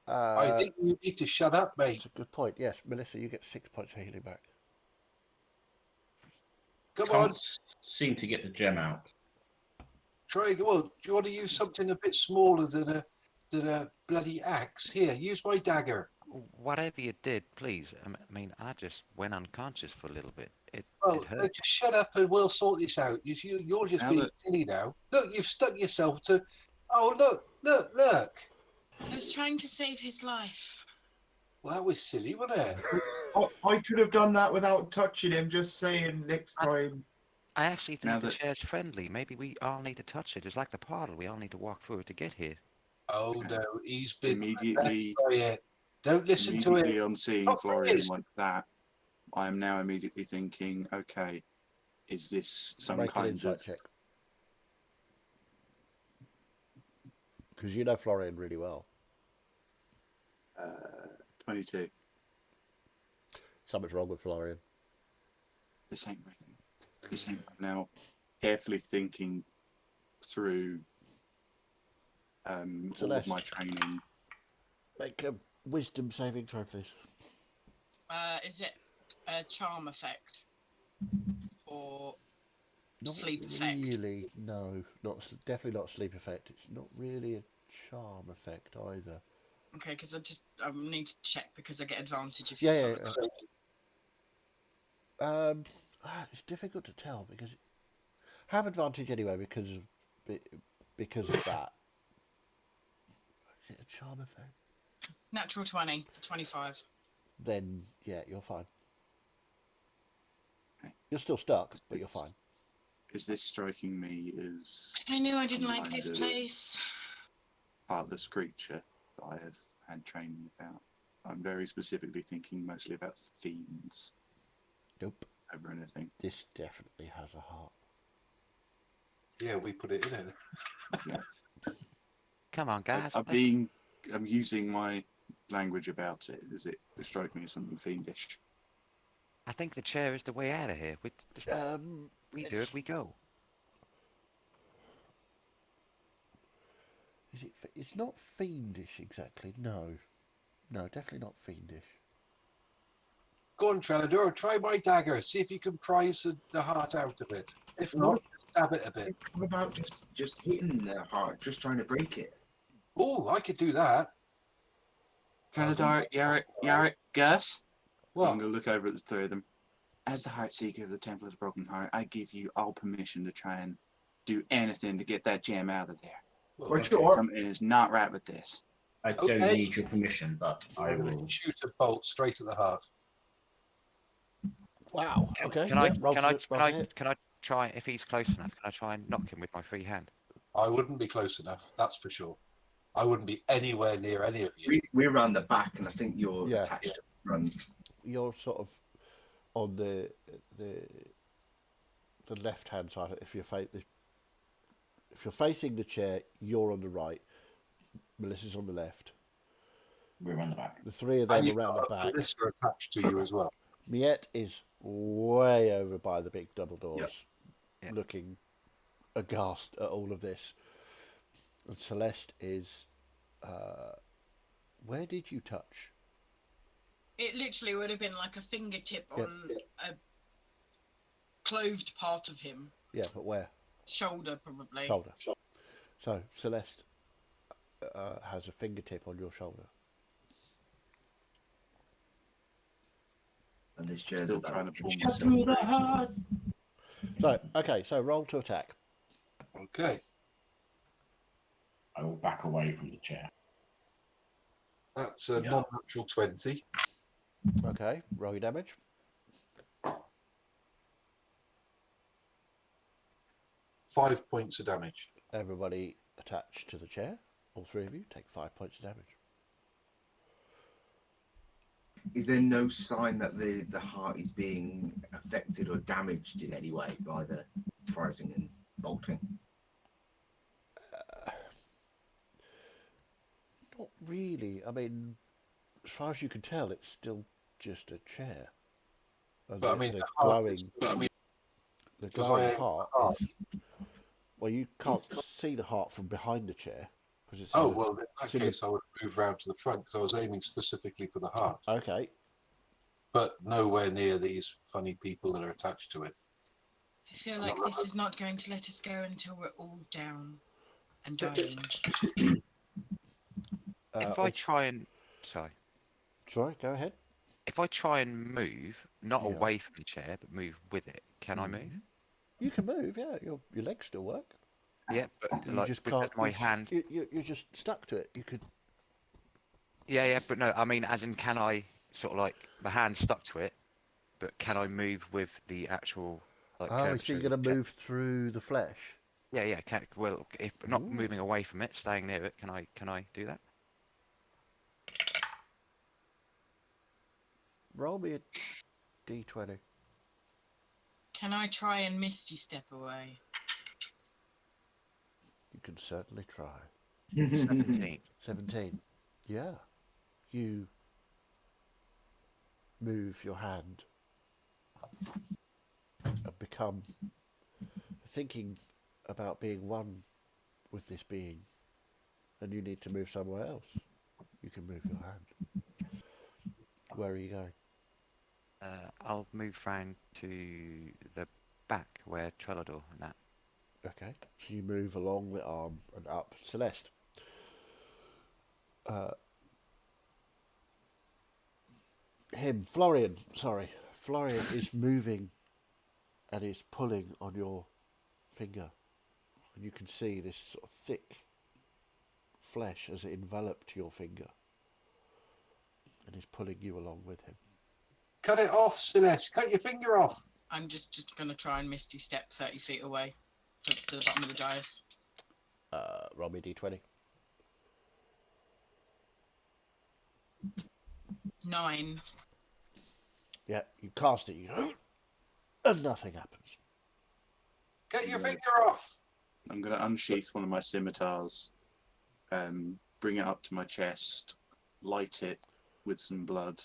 I think you need to shut up, mate. That's a good point. Yes, Melissa, you get 6 points of healing back. Come on, Can't seem to get the gem out. try. Well, do you want to use something a bit smaller than a bloody axe? Here, use my dagger. Whatever you did, please. I mean, I just went unconscious for a little bit. It hurt. Just shut up and we'll sort this out. You're just Now being that- silly now. Look, you've stuck yourself to. Oh, look. I was trying to save his life. Well, that was silly, wasn't it? I could have done that without touching him, just saying next time. I actually Now think the that- chair's friendly. Maybe we all need to touch it. It's like the portal. We all need to walk through it to get here. Oh no, he's been Immediately, quiet. Don't listen to immediately him. on seeing Oh, Florian please. like that, I am now immediately thinking, okay, is this some Make an kind insight of check. Because you know Florian really well. 22? Something's wrong with Florian. This ain't working. This ain't now carefully thinking through all of Celeste. my training. Make a wisdom saving throw, please. Is it a charm effect or Not sleep effect? really. No, definitely not sleep effect. It's not really a charm effect either. Okay, because I need to check because I get advantage if Yeah, you yeah, it's difficult to tell because have advantage anyway because of that. Is it a charm effect? Natural 20, 25. Then yeah, you're fine. Okay. You're still stuck, but you're fine. Is this striking me as I knew I didn't some like kind this of place. heartless creature that I have had training about? I'm very specifically thinking mostly about fiends Nope. over anything. This definitely has a heart. Yeah, we put it in it. Come on, guys. I'm using my language about it. Does it strike me as something fiendish? I think the chair is the way out of here. We do it, we go. Is it? It's not fiendish exactly. No, definitely not fiendish. Go on, Trellador, try my dagger. See if you can prise the heart out of it. If not, stab it a bit. What about just hitting the heart, just trying to break it? Oh, I could do that. Trellador, Yarrick, Gus. I'm What? going to look over at the three of them. as the Heart Seeker of the Temple of the Broken Heart, I give you all permission to try and do anything to get that gem out of there. Well, We're Okay. sure. Something is not right with this. I don't Okay. need your permission, but I I'm going will. to shoot a bolt straight at the heart. Wow. Okay. Can I yeah, roll can I to- roll can to I hit. can I try if he's close enough? Can I try and knock him with my free hand? I wouldn't be close enough, that's for sure. I wouldn't be anywhere near any of you. We're around the back, and I think you're Yeah. attached to the front. You're sort of on the left hand side. If you're facing the chair, you're on the right. Melissa's on the left. We're on the back. The three of And them you've around got the a back. ballista attached to you as well. Miette is way over by the big double doors, Yep. looking aghast at all of this. And Celeste is. Where did you touch? It literally would have been like a fingertip Yep. on a clothed part of him. Yeah, but where? Shoulder, probably. Shoulder. So Celeste has a fingertip on your shoulder. And this chair's Still about trying to pull Shut myself through the free. heart. So okay, so roll to attack. Okay. I will back away from the chair. That's a non-natural 20. Okay, roll your damage. 5 points of damage. Everybody attached to the chair, all three of you, take 5 points of damage. Is there no sign that the heart is being affected or damaged in any way by the rising and bolting? Not really. I mean, as far as you can tell, it's still just a chair. And But I mean, the the heart glowing, is- but I mean, the because glowing I- heart. heart. Well, you can't see the heart from behind the chair because it's. Oh, in a- well, in that it's in the- case, I would move round to the front because I was aiming specifically for the heart, Okay. but nowhere near these funny people that are attached to it. I feel like this is not going to let us go until we're all down and dying. If I try and Sorry, go ahead. if I try and move, not Yeah. away from the chair, but move with it, can I move? You can move, yeah. Your legs still work. Yeah, but You like just because can't. my you, hand. You're just stuck to it. You could. Yeah, but no, I mean, as in, can I sort of like my hand stuck to it, but can I move with the actual like? Oh, curvature so you're of the going to chair? move through the flesh. Yeah. Well, if not Ooh. moving away from it, staying near it, can I do that? Roll me a d20. Can I try and misty step away? You can certainly try. 17. 17. Yeah. You move your hand and become thinking about being one with this being, and you need to move somewhere else. You can move your hand. Where are you going? I'll move round to the back where Trellador and that. Okay, so you move along the arm and up. Celeste. Florian is moving and is pulling on your finger. And you can see this sort of thick flesh as it enveloped your finger. And is pulling you along with him. Cut it off, Celeste. Cut your finger off. I'm just going to try and misty step 30 feet away to the bottom of the dais. Roll me a d20. 9. Yeah, you cast it, and nothing happens. Get your finger off. I'm going to unsheath one of my scimitars, bring it up to my chest, light it with some blood.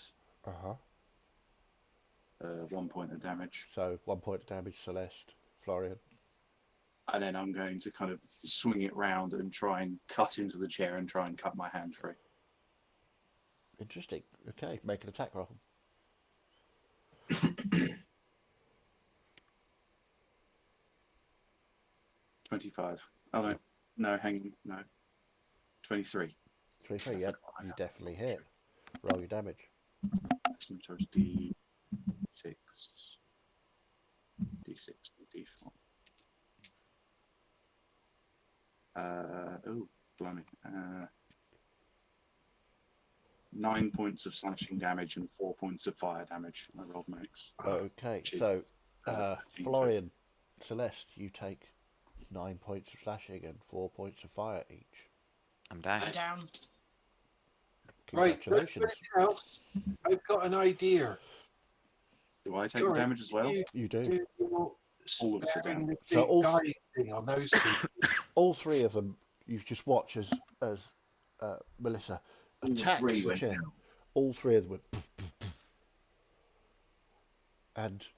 1 point of damage. So 1 point of damage, Celeste. Florian. And then I'm going to kind of swing it round and try and cut into the chair and try and cut my hand free. Interesting. Okay, make an attack roll. 25. Oh no, no, hang on, no. 23. 23, yeah, you definitely hit. Roll your damage. Scimitar's D6. D6 and D4. Oh, blimey. 9 points of slashing damage and 4 points of fire damage. My roll makes. Okay, which is, so 13 Florian, Celeste, you take 9 points of slashing and 4 points of fire each. I'm down. I'm down. Right, Congratulations. I've got an idea. Do I take Yorick, the damage as well? You do. do your All of us are sparing down. the So big all die thing on those two. All three of them, you just watch as Melissa All attacks three the went chair. down. All three of them went poof, poof, poof. And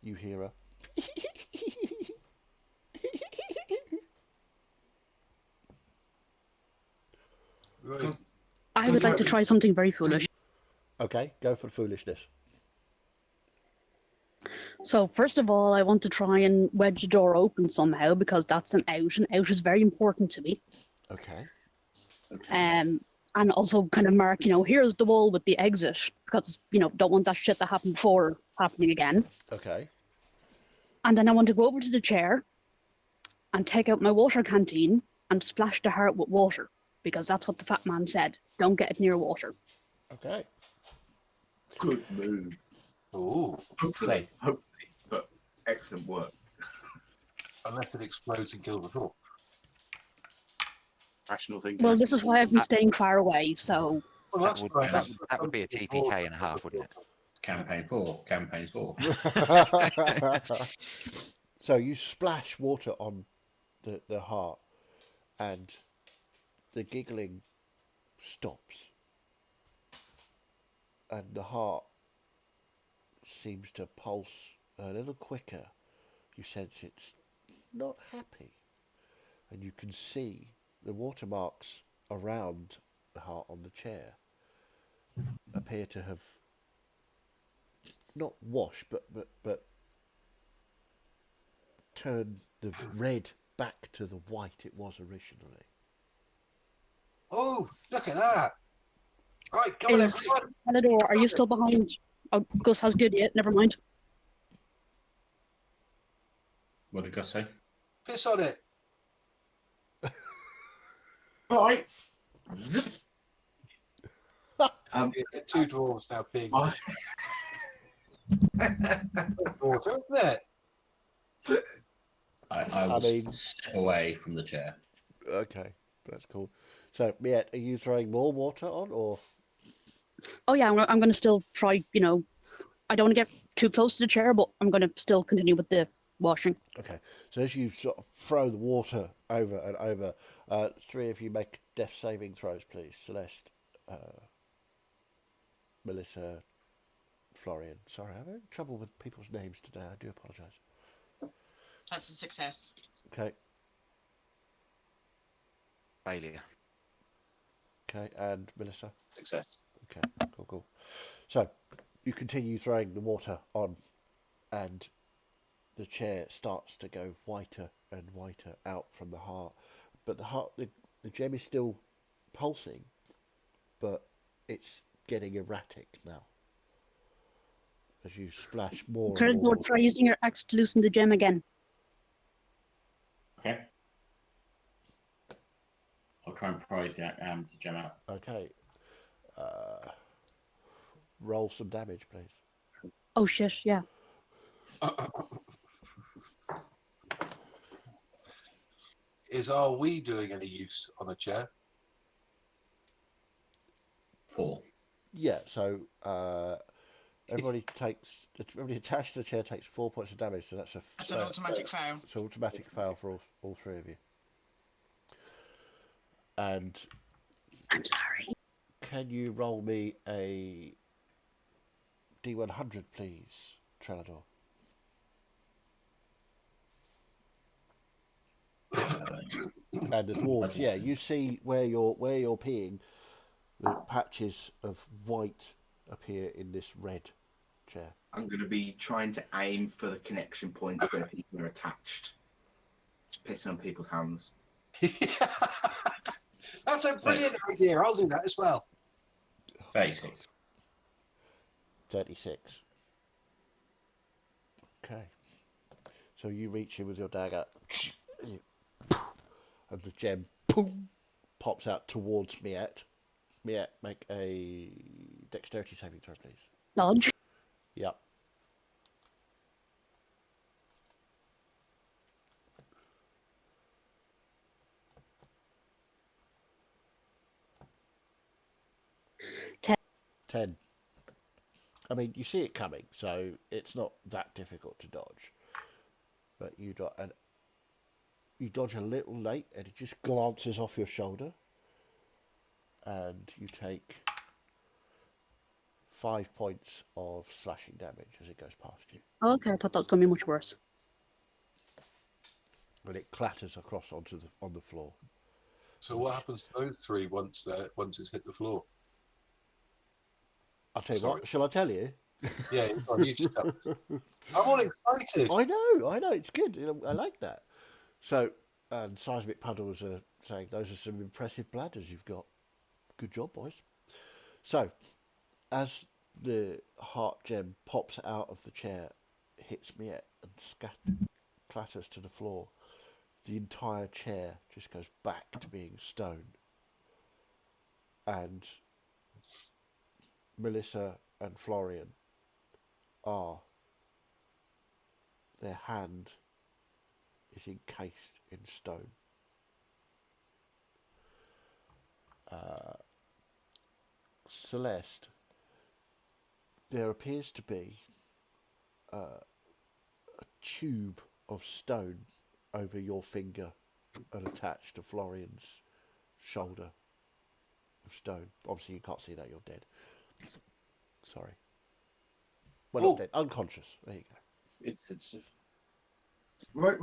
you hear her. Right. I would like to try something very foolish. Okay, go for foolishness. So first of all, I want to try and wedge the door open somehow because that's an out, and out is very important to me. Okay. And also kind of mark, here's the wall with the exit because don't want that shit that happened before happening again. Okay. And then I want to go over to the chair and take out my water canteen and splash the heart with water because that's what the fat man said. Don't get it near water. Okay. Good move. Ooh, Hopefully, but excellent work. unless it explodes and kills us all. Rational thinking. Well, this is why I've been staying far away. So Well, That that's would, right. that would be a TPK and a half, wouldn't it? Campaign 4. Campaign 4. So you splash water on the heart, and the giggling stops, and the heart seems to pulse a little quicker. You sense it's not happy, and you can see the watermarks around the heart on the chair appear to have not washed but turned the red back to the white it was originally. Oh, look at that. Right, come on, is everyone. Eleanor, are you still behind? Oh, Gus has good yet. Never mind. What did Gus say? Piss on it. Right. Zip. Two dwarves now being I- dwarves, isn't it? I will mean- step away from the chair. Okay, that's cool. So, Miette, are you throwing more water on, or? Oh yeah, I'm going to still try. I don't want to get too close to the chair, but I'm going to still continue with the washing. Okay, so as you sort of throw the water over and over, three of you make death saving throws, please. Celeste, Melissa, Florian. Sorry, I'm having trouble with people's names today. I do apologise. That's a success. Okay, Failure. okay, and Melissa. Success. Okay, cool. So, you continue throwing the water on, and the chair starts to go whiter and whiter out from the heart. But the gem is still pulsing, but it's getting erratic now. As you splash more and more. Try using your axe to loosen the gem again. Okay. I'll try and prise the gem out. Okay. Roll some damage, please. Oh shit! Yeah. Are we doing any use on a chair? 4. Yeah, so everybody attached to the chair takes 4 points of damage, so that's That's an automatic fail. it's an automatic fail for all three of you. And I'm sorry. can you roll me a D100, please, Trelador? And the dwarves, yeah, you see where you're peeing, the patches of white appear in this red chair. I'm going to be trying to aim for the connection points where people are attached. Just pissing on people's hands. That's a brilliant idea. I'll do that as well. 36. 36. Okay. So you reach in with your dagger, and the gem, boom, pops out towards Miette. Miette, make a dexterity saving throw, please. Dodge. Yep. Ten. 10. I mean, you see it coming, so it's not that difficult to dodge. But you dodge a little late, and it just glances off your shoulder, and you take 5 points of slashing damage as it goes past you, Okay, I thought that was going to be much worse. and it clatters across on the floor. So what happens to those three once it's hit the floor? I'll tell you Sorry. what. Shall I tell you? Yeah, you just tell us. I'm all excited. I know, it's good. I like that. So, and Seismic Puddles are saying those are some impressive bladders you've got. Good job, boys. So, as the heart gem pops out of the chair, hits me and clatters to the floor, the entire chair just goes back to being stone. And Melissa and Florian their hand is encased in stone. Celeste, there appears to be a tube of stone over your finger and attached to Florian's shoulder of stone. Obviously, you can't see that, you're dead. Sorry. Well, not dead, unconscious. There you go. It's Right.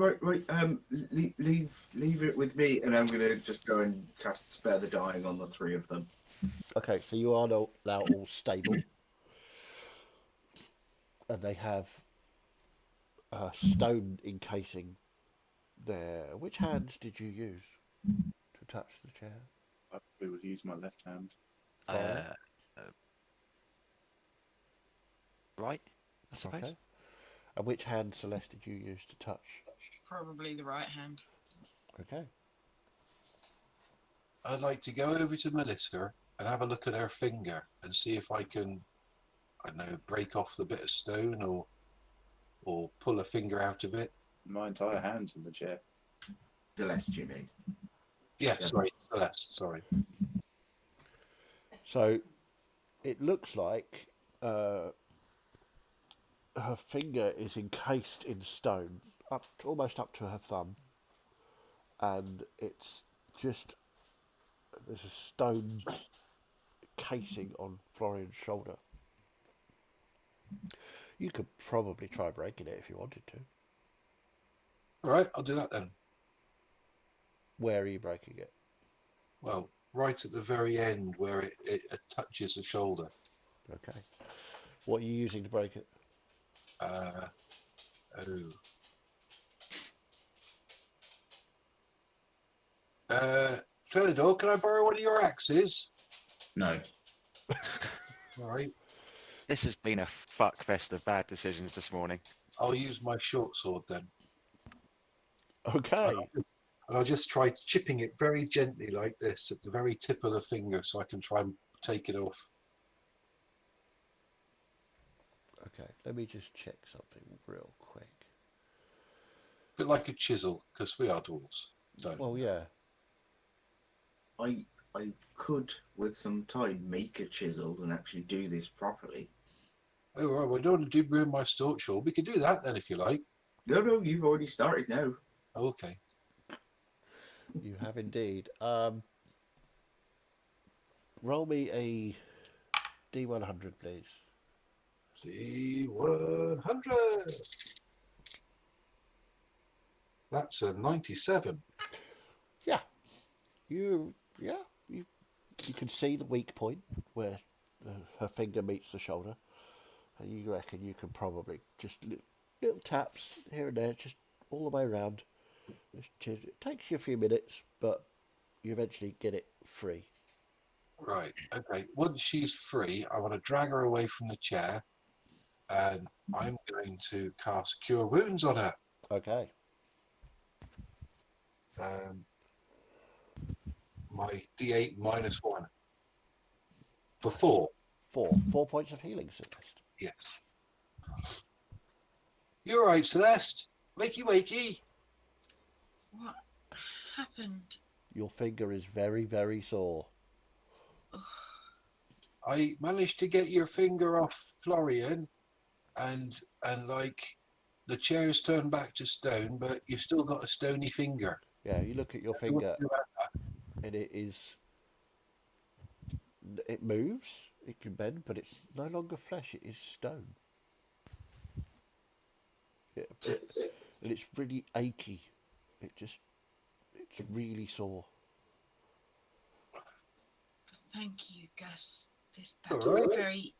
Leave it with me, and I'm gonna just go and cast Spare the Dying on the three of them. Okay, so you are now all stable. And they have a stone encasing there. Which hands did you use to touch the chair? I probably would use my left hand. Right, I suppose. Okay. And which hand, Celeste, did you use to touch? Probably the right hand. Okay. I'd like to go over to Melissa and have a look at her finger and see if I can, I don't know, break off the bit of stone or pull a finger out of it. My entire hand's in the chair. Celeste, you mean? Yeah, sorry, Celeste, sorry. So it looks like her finger is encased in stone, almost up to her thumb, and it's just there's a stone casing on Florian's shoulder. You could probably try breaking it if you wanted to. All right, I'll do that then. Where are you breaking it? Well, right at the very end where it touches the shoulder. Okay. What are you using to break it? Trinidor, can I borrow one of your axes? No. All right, This has been a fuckfest of bad decisions this morning. I'll use my short sword then. Okay. And I'll just try chipping it very gently like this at the very tip of the finger so I can try and take it off. Okay, let me just check something real quick. A bit like a chisel, because we are dwarves. So. Well, yeah. I could, with some time, make a chisel and actually do this properly. Oh, right, well, I don't want to ruin my stalk shawl. We could do that then if you like. No, you've already started now. Okay. You have indeed. Roll me a D100, please. D100. That's a 97. You can see the weak point where her finger meets the shoulder, and you reckon you can probably just little taps here and there, just all the way around. It takes you a few minutes, but you eventually get it free. Right, okay. Once she's free, I want to drag her away from the chair and I'm going to cast Cure Wounds on her. Okay. My D8 -1 for 4. 4 points of healing, Celeste. Yes. You're right, Celeste. Wakey, wakey. What happened? Your finger is very, very sore. I managed to get your finger off Florian, and like the chair's turned back to stone, but you've still got a stony finger. Yeah, you look at your finger and it moves, it can bend, but it's no longer flesh, it is stone. And it's really achy. It's really sore. Thank you, Gus. That All was right. very.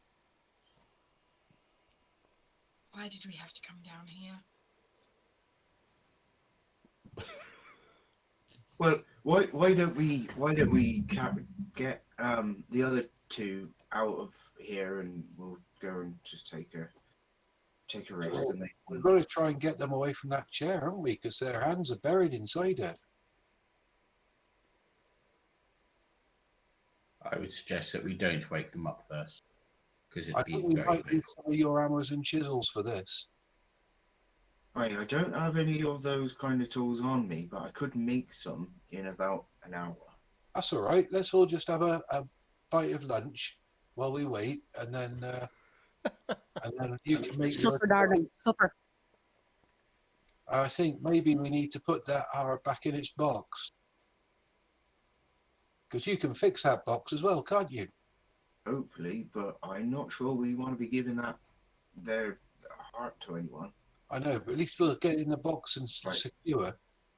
Why did we have to come down here? Well, why don't we get the other two out of here, and we'll go and just take a rest, and We've got to try and get them away from that chair, haven't we? Because their hands are buried inside it. I would suggest that we don't wake them up first, because I it'd be think we very might big. need some of your hammers and chisels for this. I don't have any of those kind of tools on me, but I could make some in about an hour. That's all right. Let's all just have a bite of lunch while we wait, and then you can make Supper, darling, supper. I think maybe we need to put that hour back in its box, because you can fix that box as well, can't you? Hopefully, but I'm not sure we want to be giving their heart to anyone. I know, but at least we'll get it in the box and Right. secure.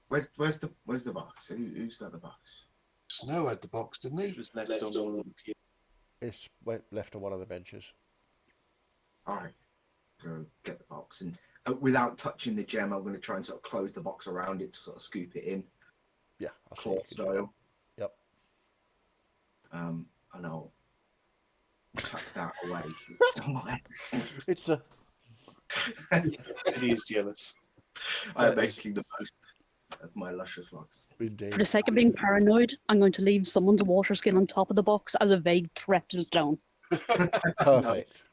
Where's the box? Who's got the box? Snow had the box, didn't he? It was left on one of the It's left on one of the benches. All right, go get the box, and without touching the gem, I'm going to try and sort of close the box around it to sort of scoop it in, Yeah, I see. claw style. Yep. And I'll tuck that away. It's a He is jealous. I'm making the most of my luscious locks. indeed. For the sake of being paranoid, I'm going to leave someone's water skin on top of the box as a vague threat to the stone. Perfect.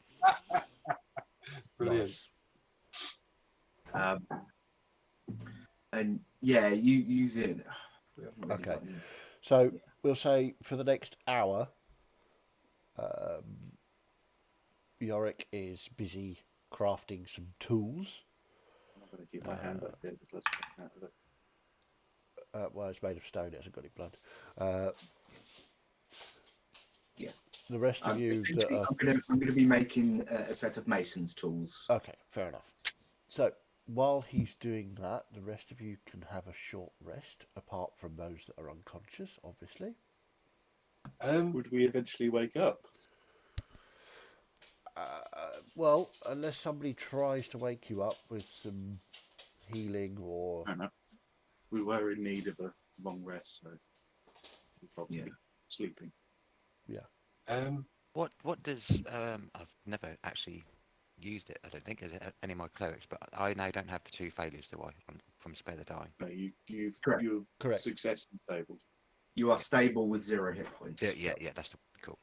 Brilliant. Nice. And yeah, you use it. We haven't really Okay. got any- So we'll say for the next hour, Yorick is busy crafting some tools. I'm not going to keep my hand up here. The blood's coming out of it. Well, it's made of stone, it hasn't got any blood. Yeah. The rest of you that essentially, are... I'm going to be making a set of mason's tools. Okay, fair enough. So while he's doing that, the rest of you can have a short rest, apart from those that are unconscious, obviously. Would we eventually wake up? Well, unless somebody tries to wake you up with some healing or... I don't know. We were in need of a long rest, so we'll probably Yeah. be sleeping. What does I've never actually used it. I don't think as any of my clerics, but I now don't have the 2 failures, do I? From Spare the Dying. No, you're Correct. success disabled. You are stable with 0 hit points. Yeah, that's cool.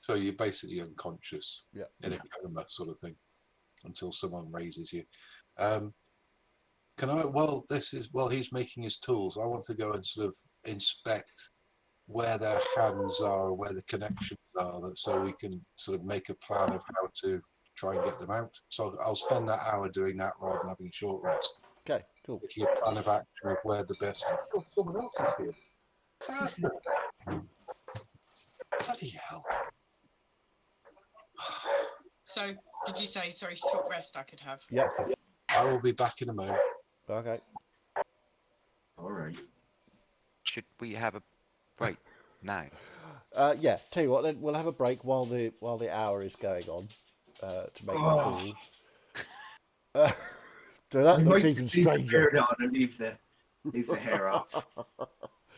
So you're basically unconscious Yeah. in a coma sort of thing until someone raises you. Can I? While he's making his tools, I want to go and sort of inspect where their hands are, where the connections are, so we can sort of make a plan of how to try and get them out. So I'll spend that hour doing that rather than having a short rest. Okay, cool. Making a plan of action of where the best. Oh, someone else is here. Fantastic. Bloody hell. So, did you say, sorry, short rest I could have? Yep. I will be back in a moment. Okay. All right. Should we have a break now? Yeah. Tell you what, then we'll have a break while the hour is going on to make the tools. So that looks even stranger. Beard on and leave the hair off.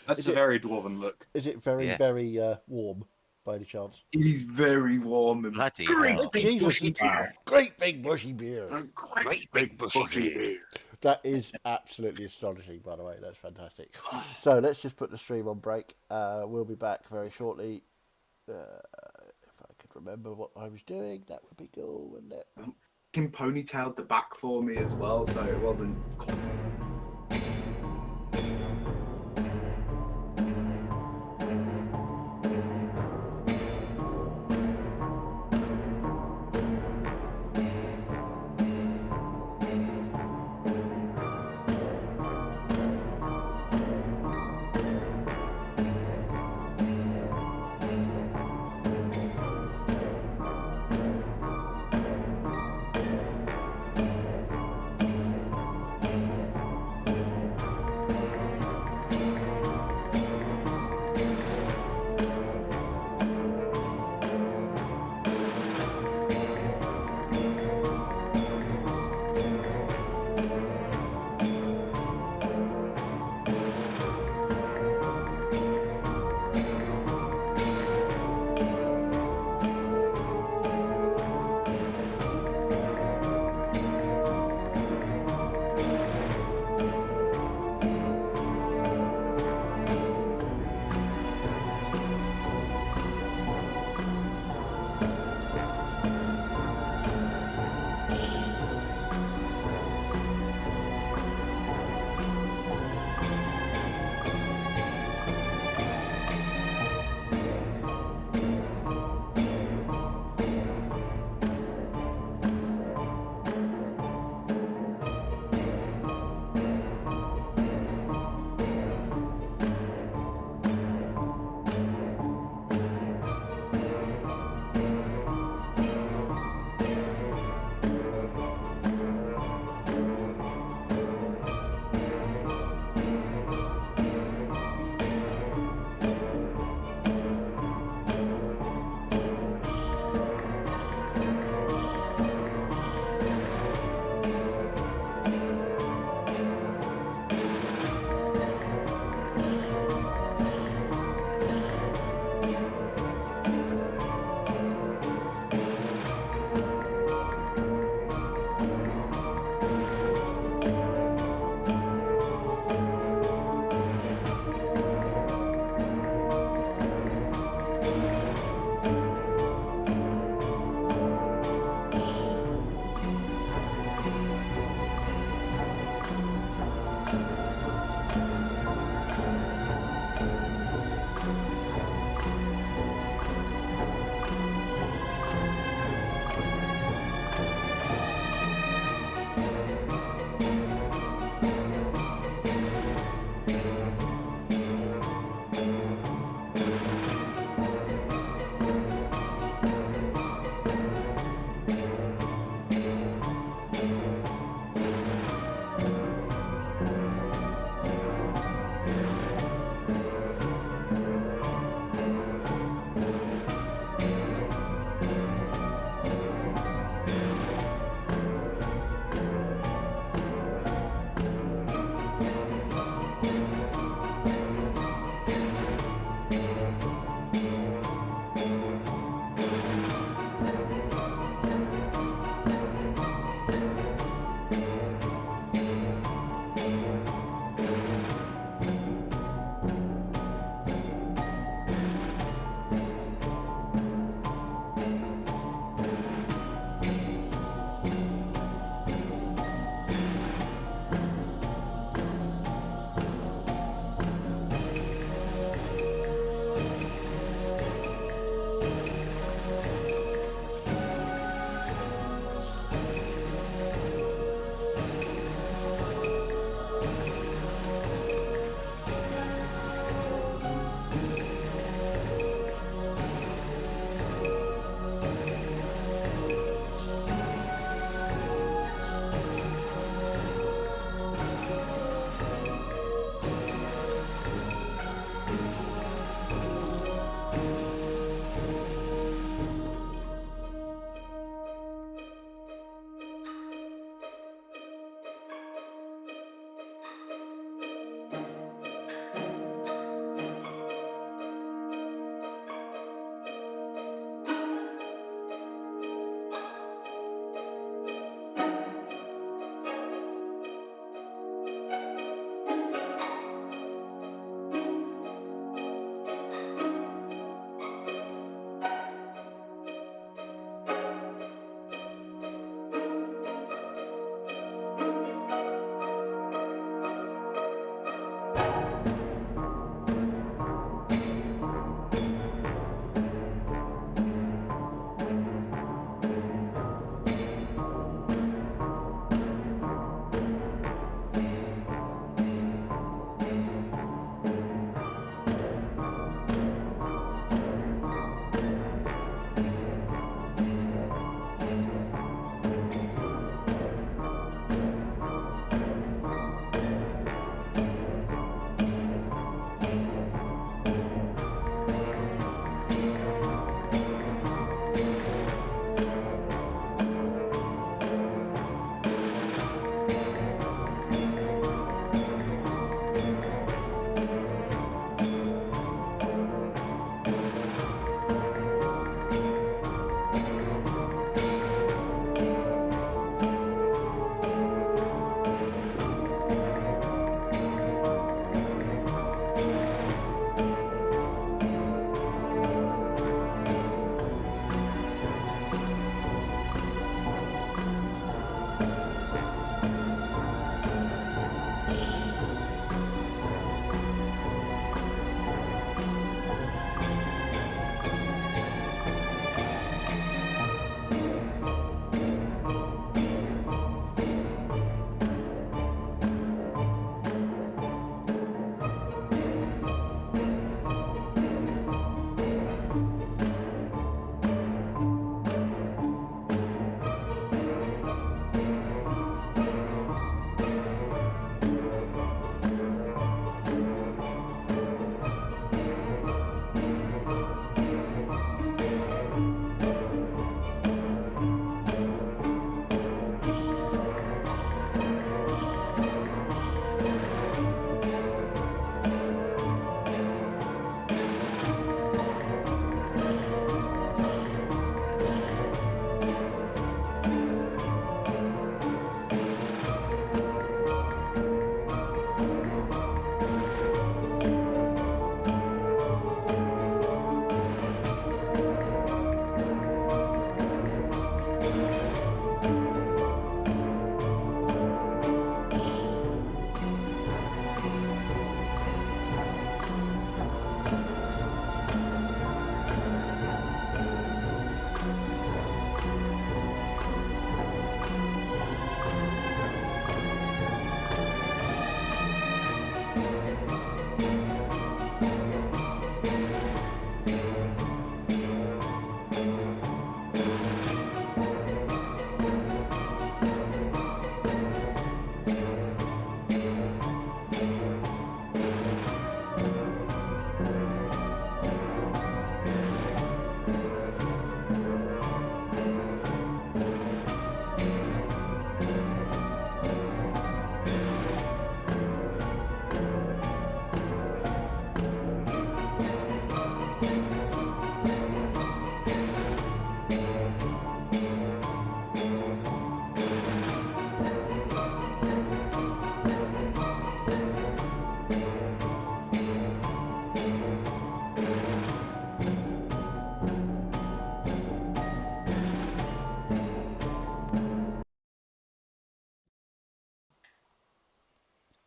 That's Is a it- very dwarven look. Is it very Yeah. very warm? by any chance? It is very warm and Bloody Great hell. Jesus, bushy bear. great big bushy beard. Great big bushy beard. That is absolutely astonishing, by the way. That's fantastic. So let's just put the stream on break. We'll be back very shortly. If I could remember what I was doing, that would be cool, wouldn't it? Kim ponytailed the back for me as well, so it wasn't.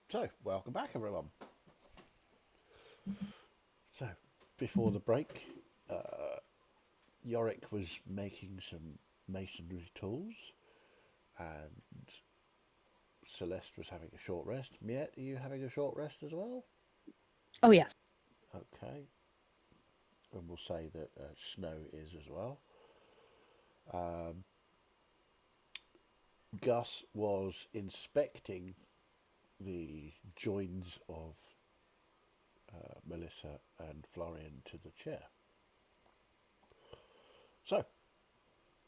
So, welcome back, everyone. So, before the break, Yorick was making some masonry tools, and Celeste was having a short rest. Miette, are you having a short rest as well? Oh, yes. Okay. And we'll say that Snow is as well. Gus was inspecting the joins of Melissa and Florian to the chair. So,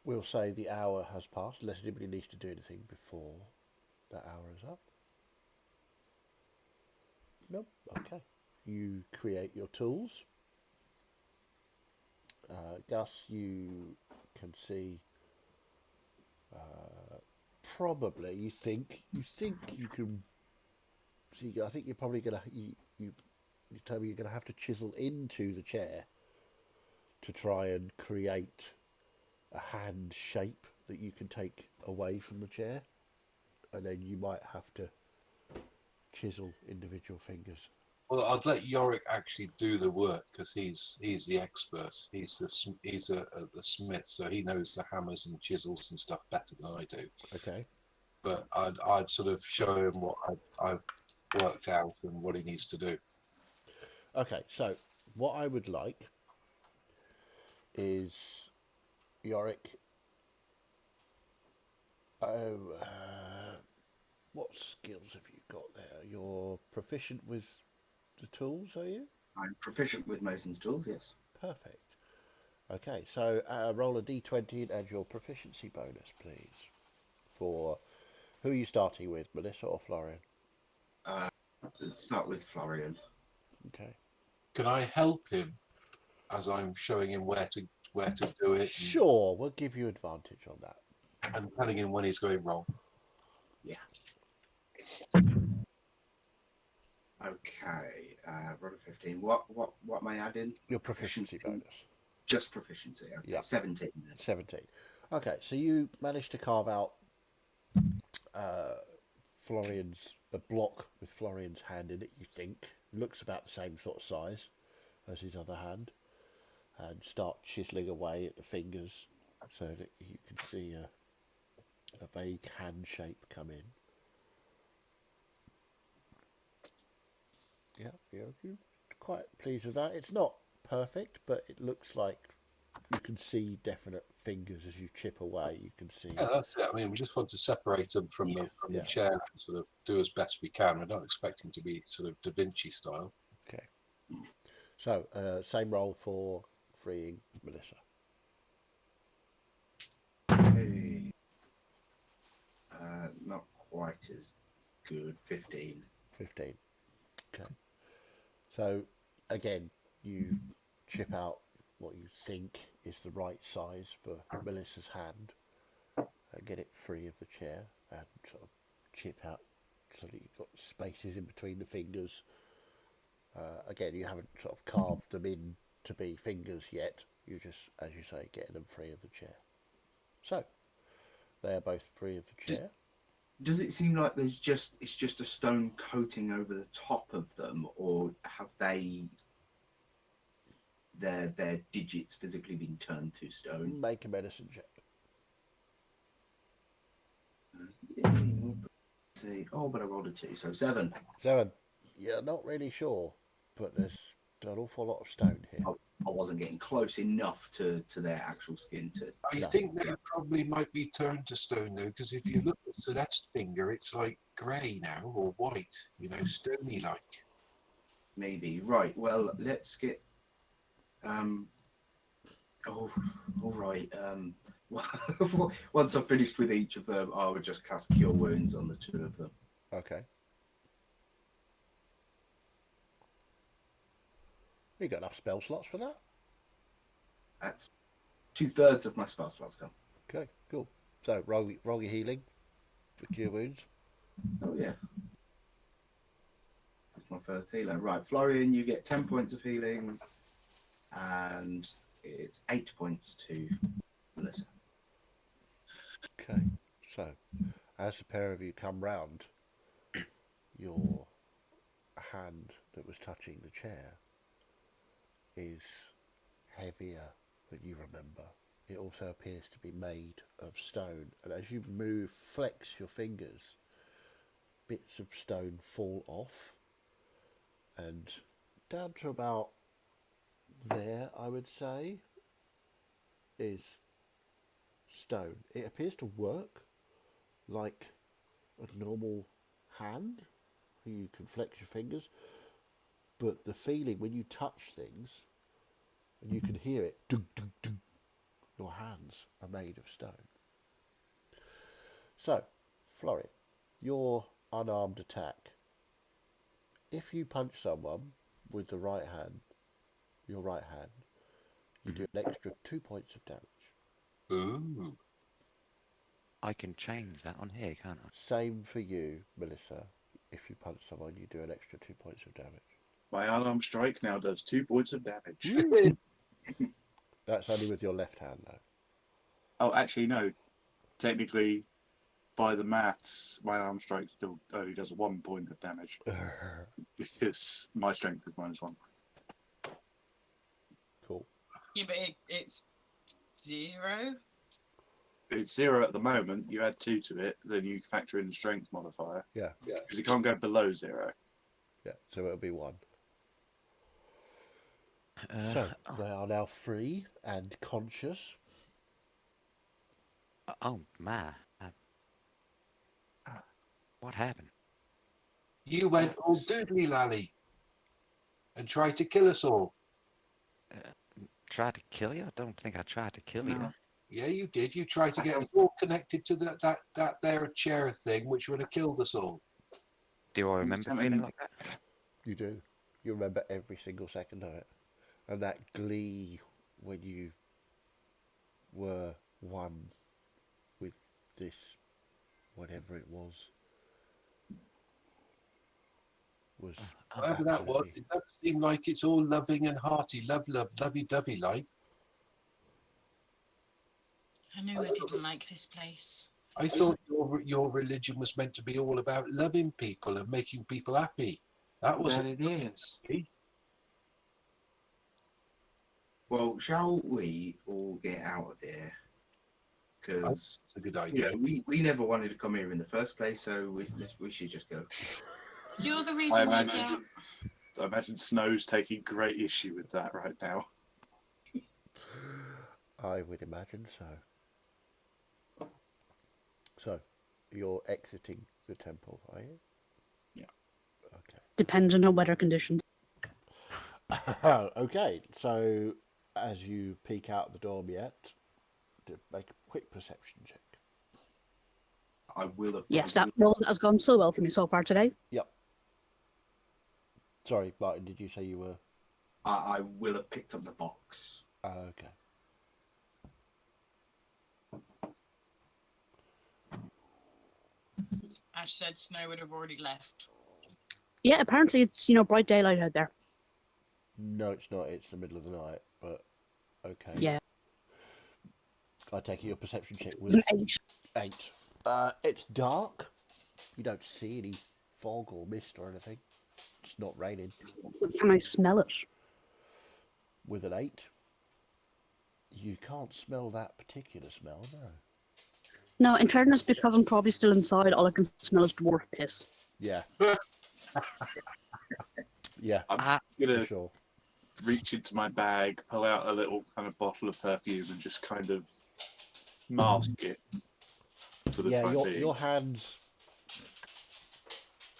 we'll say the hour has passed, unless anybody needs to do anything before that hour is up. Nope. Okay. You create your tools. Gus, you can see. Probably, you think you can see. I think you're probably gonna you tell me you're gonna have to chisel into the chair to try and create a hand shape that you can take away from the chair, and then you might have to chisel individual fingers. Well, I'd let Yorick actually do the work because he's the expert. He's the smith, so he knows the hammers and chisels and stuff better than I do. Okay. But I'd sort of show him what I've worked out and what he needs to do. Okay. So what I would like is Yorick. Oh, what skills have you got there? You're proficient with the tools, are you? I'm proficient with Mason's tools, yes. Perfect. Okay, so roll a d20 and add your proficiency bonus, please. For who are you starting with, Melissa or Florian? Let's start with Florian. Okay. Can I help him as I'm showing him where to do it? Sure, we'll give you advantage on that. And telling him when he's going wrong. Yeah. Okay. Roll a 15. What am I adding? Your proficiency bonus. Just proficiency. Okay. Yeah. 17 then. 17. Okay, so you managed to carve out a block with Florian's hand in it, you think. Looks about the same sort of size as his other hand. And start chiseling away at the fingers so that you can see a vague hand shape come in. Yeah, you're quite pleased with that. It's not perfect, but it looks like you can see definite fingers as you chip away. You can see. Yeah, that's it. I mean, we just want to separate them from the chair and sort of do as best we can. We're not expecting to be sort of Da Vinci style. Okay. So, same role for freeing Melissa. Okay. Not quite as good. 15. 15. Okay. So, again, you chip out what you think is the right size for Melissa's hand and get it free of the chair and sort of chip out so that you've got spaces in between the fingers. Again, you haven't sort of carved them in to be fingers yet. You just, as you say, getting them free of the chair. So, they are both free of the chair. Does it seem like it's just a stone coating over the top of them, or have their digits physically been turned to stone? Make a medicine check. See. Oh, but I rolled a 2, so 7. 7. You're not really sure, but there's an awful lot of stone here. I wasn't getting close enough to their actual skin to. I think they probably might be turned to stone though, because if you look at Celeste's finger, it's like grey now or white, stony like. Maybe. Right. Well, let's get. Oh, all right. Once I've finished with each of them, I would just cast Cure Wounds on the 2 of them. Okay. You got enough spell slots for that? That's 2/3 of my spell slots gone. Okay, cool. So roll your healing for Cure Wounds. Oh yeah. That's my first healer. Right, Florian, you get 10 points of healing, and it's 8 points to Melissa. Okay, so as the pair of you come round, your hand that was touching the chair is heavier than you remember. It also appears to be made of stone, and as you flex your fingers, bits of stone fall off, and down to about there, I would say, is stone. It appears to work like a normal hand. You can flex your fingers, but the feeling when you touch things, and you can hear it, dug, dug, dug, your hands are made of stone. So, Florian, your unarmed attack. If you punch someone with the right hand, your right hand, you do an extra 2 points of damage. Ooh. I can change that on here, can't I? Same for you, Melissa. If you punch someone, you do an extra 2 points of damage. My unarmed strike now does 2 points of damage. That's only with your left hand, though. Oh, actually, no. Technically, by the maths, my arm strike still only does 1 point of damage because my strength is -1. Cool. Yeah, but it's 0. It's 0 at the moment. You add 2 to it, then you factor in the strength modifier Yeah. because it can't go below 0. Yeah, so it'll be 1. So, they are now free and conscious. Oh, man. What happened? You went all doodly lally and tried to kill us all. Tried to kill you? I don't think I tried to kill you. Yeah, you did. You tried to get us all connected to that there chair thing, which would have killed us all. Do I remember feeling like that? You do. You remember every single second of it. And that glee when you were one with this, whatever it was Whatever that was, it does seem like it's all loving and hearty, lovey-dovey like. I knew I didn't like this place. I thought your religion was meant to be all about loving people and making people happy. That was That it is. Well, shall we all get out of here? Because a good idea. we never wanted to come here in the first place, so we should just go. You're the I reason we got. imagine Snow's taking great issue with that right now. I would imagine so. So, you're exiting the temple, are you? Yeah. Okay. Depends on weather conditions. Okay, so as you peek out the door yet, make a quick perception check. I will have. Yes, that roll has gone so well for me so far today. Yep. Sorry, Martin, did you say you were? I will have picked up the box. Okay. Ash said Snow would have already left. Yeah, apparently it's, bright daylight out there. No, it's not. It's the middle of the night, but okay. Yeah. I take it your perception check was An 8. 8. It's dark. You don't see any fog or mist or anything. It's not raining. Can I smell it? With an 8, you can't smell that particular smell, no. No, in fairness, because I'm probably still inside, all I can smell is dwarf piss. Yeah. Yeah, I'm gonna for sure. reach into my bag, pull out a little kind of bottle of perfume, and just kind of mask it for the Yeah, time being. your hands.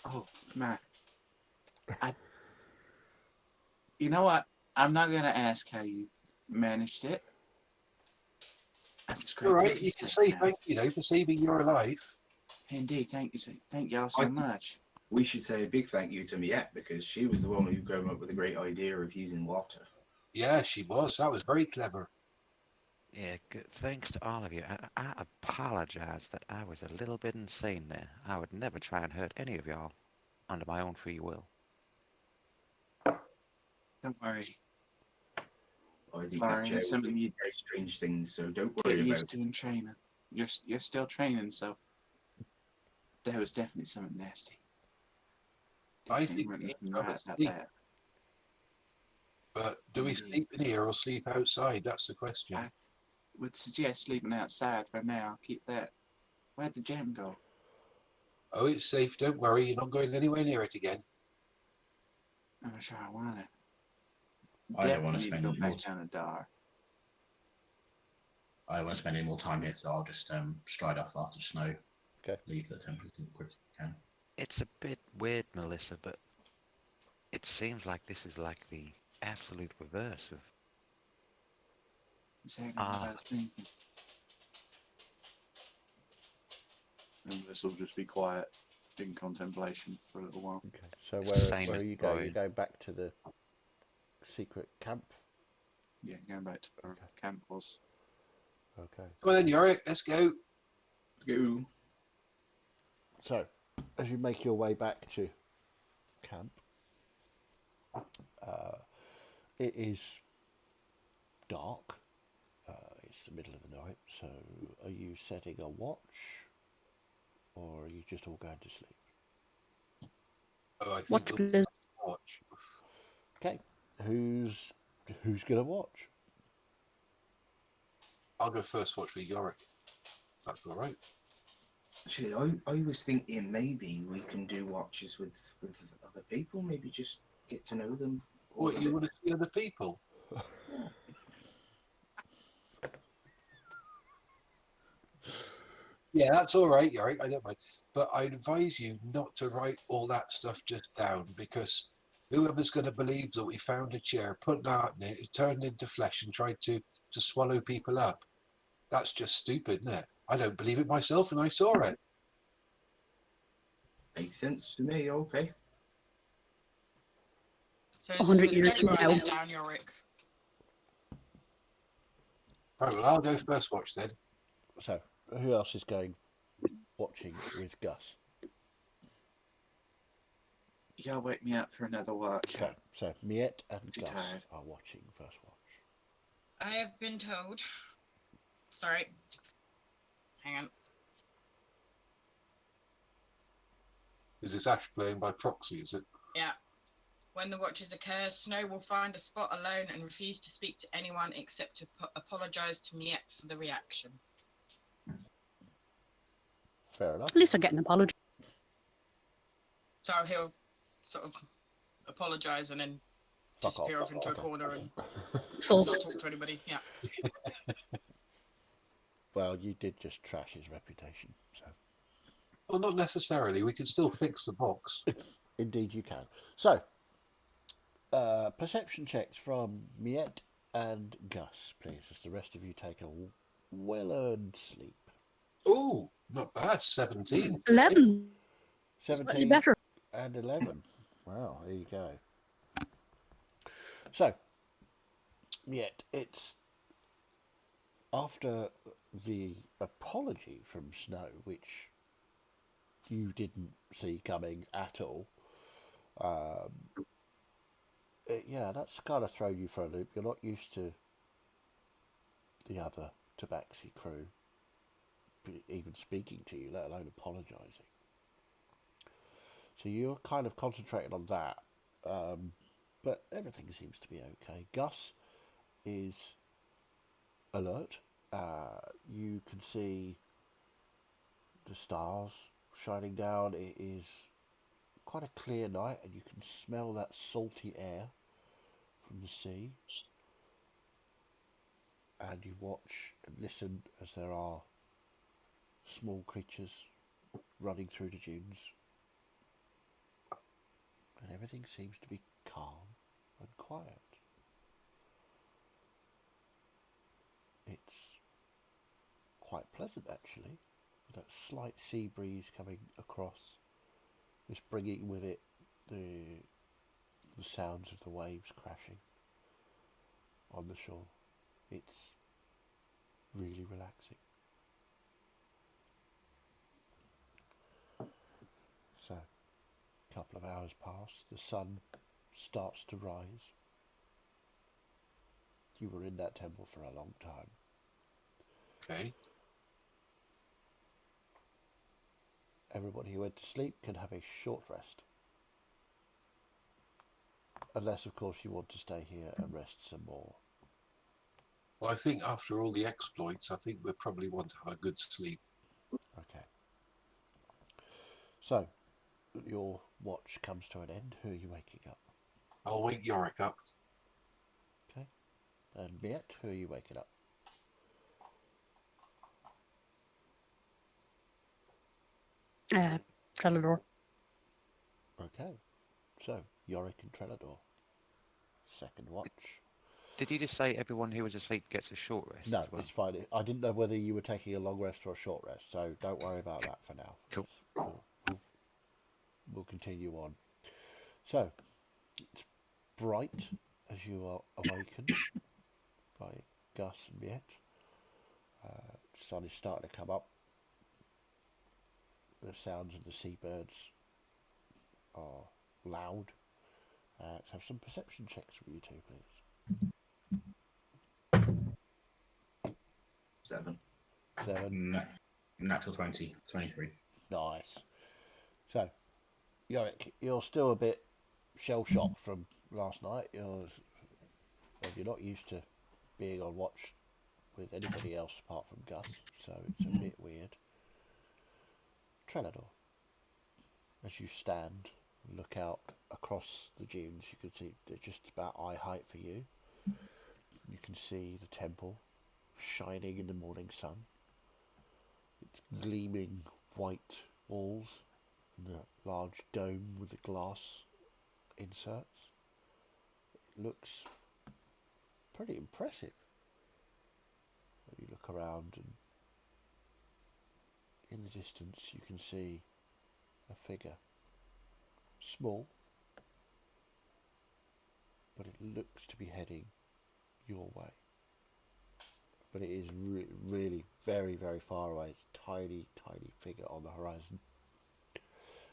Oh, Matt. You know what? I'm not going to ask how you managed it. I'm just All grateful right, to you can say say that. thank you though for saving your life. Indeed, thank you. Thank y'all so much. We should say a big thank you to Miette because she was the one who came up with the great idea of using water. Yeah, she was. That was very clever. Yeah, good. Thanks to all of you. I apologize that I was a little bit insane there. I would never try and hurt any of y'all under my own free will. Don't worry. I think Florian, that chair it's will something do you very strange things, so don't get worry about used it. to in training. You're still training, so there was definitely something nasty. I Definitely think we wouldn't need to have mad a about sleep. that. But do we Indeed. sleep in here or sleep outside? That's the question. I would suggest sleeping outside for now. Keep that. Where'd the jam go? Oh, it's safe. Don't worry. You're not going anywhere near it again. I'm sure I want it. I don't want to Definitely need to spend go more. back down the door. I don't want to spend any more time here, so I'll just stride off after Snow. Okay. Leave the temple as quick as you can. It's a bit weird, Melissa, but it seems like this is like the absolute reverse of Exactly what I was thinking. And this will just be quiet in contemplation for a little while. Okay. So Same where as are you going? You mine. go back to the secret camp? Yeah, going back to where camp was. Okay. Come on then, Yorick. Let's go. Let's go. So, as you make your way back to camp, it is dark. It's the middle of the night. So, are you setting a watch, or are you just all going to sleep? Oh, I think Watch, we'll please. watch. Okay. Who's gonna watch? I'll go first watch with Yorick. That's all right. Actually, I was thinking maybe we can do watches with other people. Maybe just get to know them. all What, a you bit. want to see other people? Yeah, that's all right, Yorick. I don't mind. But I advise you not to write all that stuff just down, because whoever's going to believe that we found a chair, put an art in it, it turned into flesh and tried to swallow people up. That's just stupid, isn't it? I don't believe it myself, and I saw it. Makes sense to me. Okay. So 100 years don't from write now. this down, Yorick. Right, well, I'll go first watch then. So, who else is going watching with Gus? Y'all wake me up for another watch. Okay. So, Miette and Too Gus tired. are watching first watch. I have been told. Sorry. Hang on. Is this Ash playing by proxy, is it? Yeah. When the watches occur, Snow will find a spot alone and refuse to speak to anyone except to apologise to Miette for the reaction. Fair enough. At least I get an apology. So he'll sort of apologise and then Fuck disappear off into Okay. a corner and So, not talk to anybody. Yeah. Well, you did just trash his reputation, so Well, not necessarily. We can still fix the box. indeed you can. So, perception checks from Miette and Gus, please, as the rest of you take a well-earned sleep. Oh, not bad. 17. 11. Slightly 17 better. and 11. Wow, there you go. So, Miette, it's after the apology from Snow, which you didn't see coming at all. Yeah, that's kind of thrown you for a loop. You're not used to the other Tabaxi crew even speaking to you, let alone apologising. So you're kind of concentrating on that. But everything seems to be okay. Gus is alert. You can see the stars shining down. It is quite a clear night, and you can smell that salty air from the sea. And you watch and listen as there are small creatures running through the dunes. And everything seems to be calm and quiet. It's quite pleasant, actually, with that slight sea breeze coming across, just bringing with it the sounds of the waves crashing on the shore. It's really relaxing. So, a couple of hours pass, the sun starts to rise. You were in that temple for a long time. Okay. Everybody who went to sleep can have a short rest. Unless, of course, you want to stay here and rest some more. Well, I think after all the exploits, I think we probably want to have a good sleep. Okay. So, your watch comes to an end. Who are you waking up? I'll wake Yorick up. Okay. And Miet, who are you waking up? Trellador. Okay. So, Yorick and Trellador. Second watch. Did you just say everyone who was asleep gets a short rest? No, as well? it's fine. I didn't know whether you were taking a long rest or a short rest, so don't worry about that for now. Cool. We'll continue on. So, it's bright as you are awakened by Gus and Miet. Sun is starting to come up. The sounds of the seabirds are loud. Let's have some perception checks from you two, please. 7. 7. Natural 20, 23. Nice. So, Yorick, you're still a bit shell-shocked from last night. You're not used to being on watch with anybody else apart from Gus, so it's a bit weird. Trellador, as you stand and look out across the dunes, you can see they're just about eye height for you. You can see the temple shining in the morning sun. It's gleaming white walls and a large dome with the glass inserts. It looks pretty impressive. You look around and in the distance you can see a figure. Small, but it looks to be heading your way. But it is really very, very far away. It's a tiny, tiny figure on the horizon.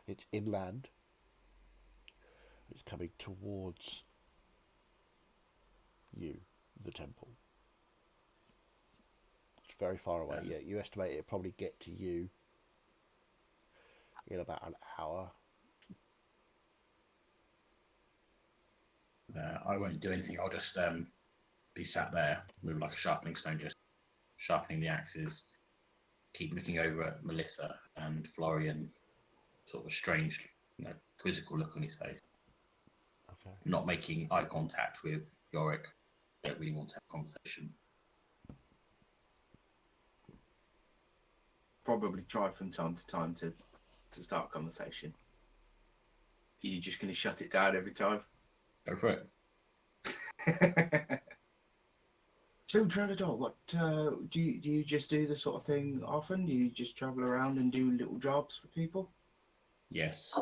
It's inland. It's coming towards you, the temple. It's very far away. Yeah, you estimate it'll probably get to you in about an hour. I won't do anything. I'll just be sat there with like a sharpening stone, just sharpening the axes. Keep looking over at Melissa and Florian, sort of a strange, quizzical look on his face. Okay. Not making eye contact with Yorick. Don't really want to have a conversation. Probably try from time to time to start a conversation. Are you just going to shut it down every time? Go for it. So, Trellador, what do you just do this sort of thing often? Do you just travel around and do little jobs for people? Yes.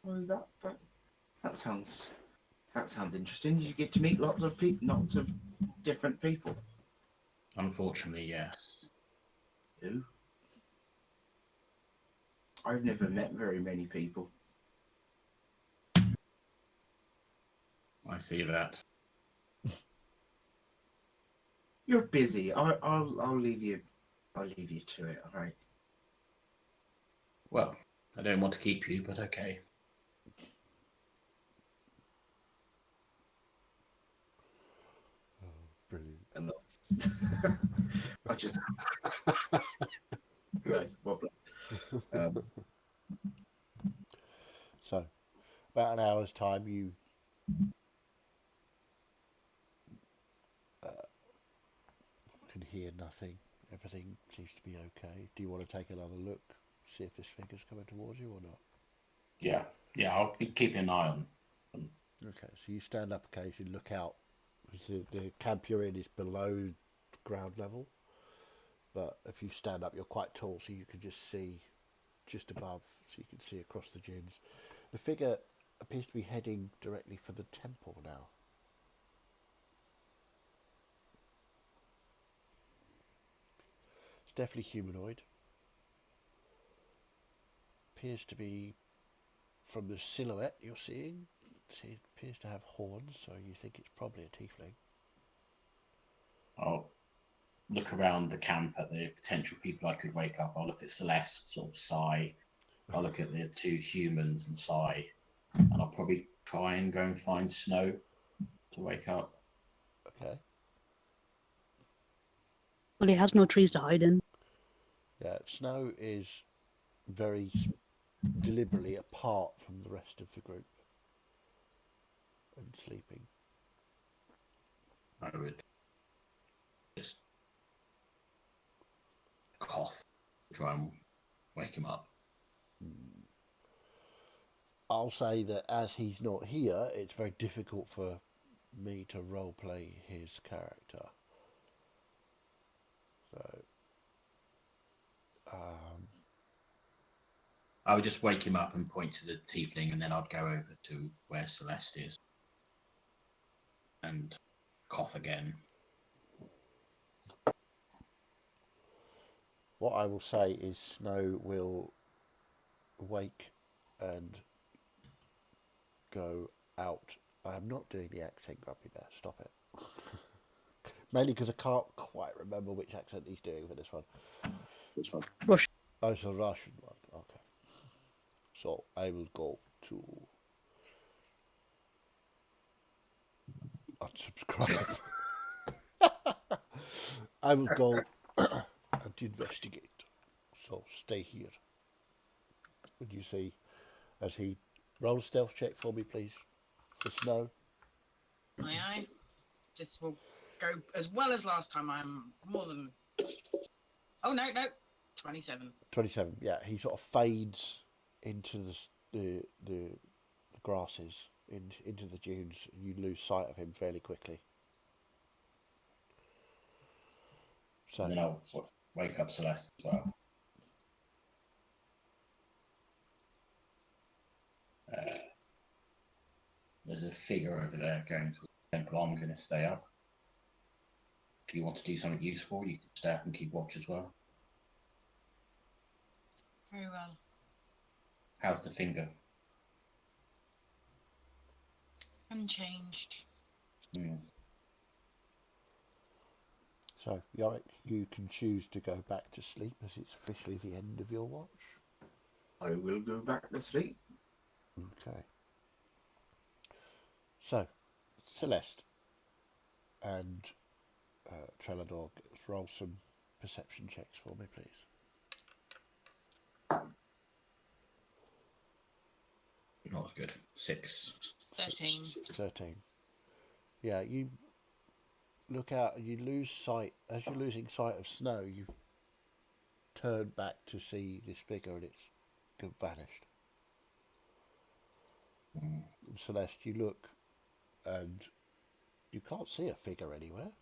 Well, that sounds interesting. Did you get to meet lots of different people? Unfortunately, yes. Who? I've never met very many people. I see that. You're busy. I'll leave you. I'll leave you to it. All right. Well, I don't want to keep you, but okay. Brilliant. And I just nice. Well done. So, about an hour's time, you can hear nothing. Everything seems to be okay. Do you want to take another look, see if this figure's coming towards you or not? Yeah, I'll be keeping an eye on. Okay, so you stand up occasionally, look out. Because the camp you're in is below ground level. But if you stand up, you're quite tall, so you can just see just above, so you can see across the dunes. The figure appears to be heading directly for the temple now. It's definitely humanoid. Appears to be, from the silhouette you're seeing, it appears to have horns, so you think it's probably a tiefling. I'll look around the camp at the potential people I could wake up. I'll look at Celeste, sort of sigh, I'll look at the two humans and sigh, and I'll probably try and go and find Snow to wake up. Okay. Well, he has no trees to hide in. Yeah, Snow is very deliberately apart from the rest of the group and sleeping. I would just cough to try and wake him up. I'll say that as he's not here, it's very difficult for me to roleplay his character. So, I would just wake him up and point to the tiefling, and then I'd go over to where Celeste is and cough again. what I will say is Snow will wake and go out. I'm not doing the accent, Grumpy Bear. Stop it. Mainly because I can't quite remember which accent he's doing for this one. Rush. Oh, it's a Russian one. Okay. So I will go to unsubscribe. I will go and investigate. So stay here. Would you see as he roll a stealth check for me, please, for Snow? Aye. This will go as well as last time. I'm more than. Oh no, 27. 27. Yeah, he sort of fades into the grasses, into the dunes. You lose sight of him fairly quickly. So And then I'll wake up Celeste as well. There's a figure over there going to the temple. I'm going to stay up. If you want to do something useful, you can stay up and keep watch as well. Very well. How's the finger? Unchanged. So, Yorick, you can choose to go back to sleep as it's officially the end of your watch. I will go back to sleep. Okay. So, Celeste and Trelador, roll some perception checks for me, please. Not as good. 6. 13. 13. Yeah, you look out and you lose sight. As you're losing sight of Snow, you turn back to see this figure and it's vanished. And Celeste, you look and you can't see a figure anywhere.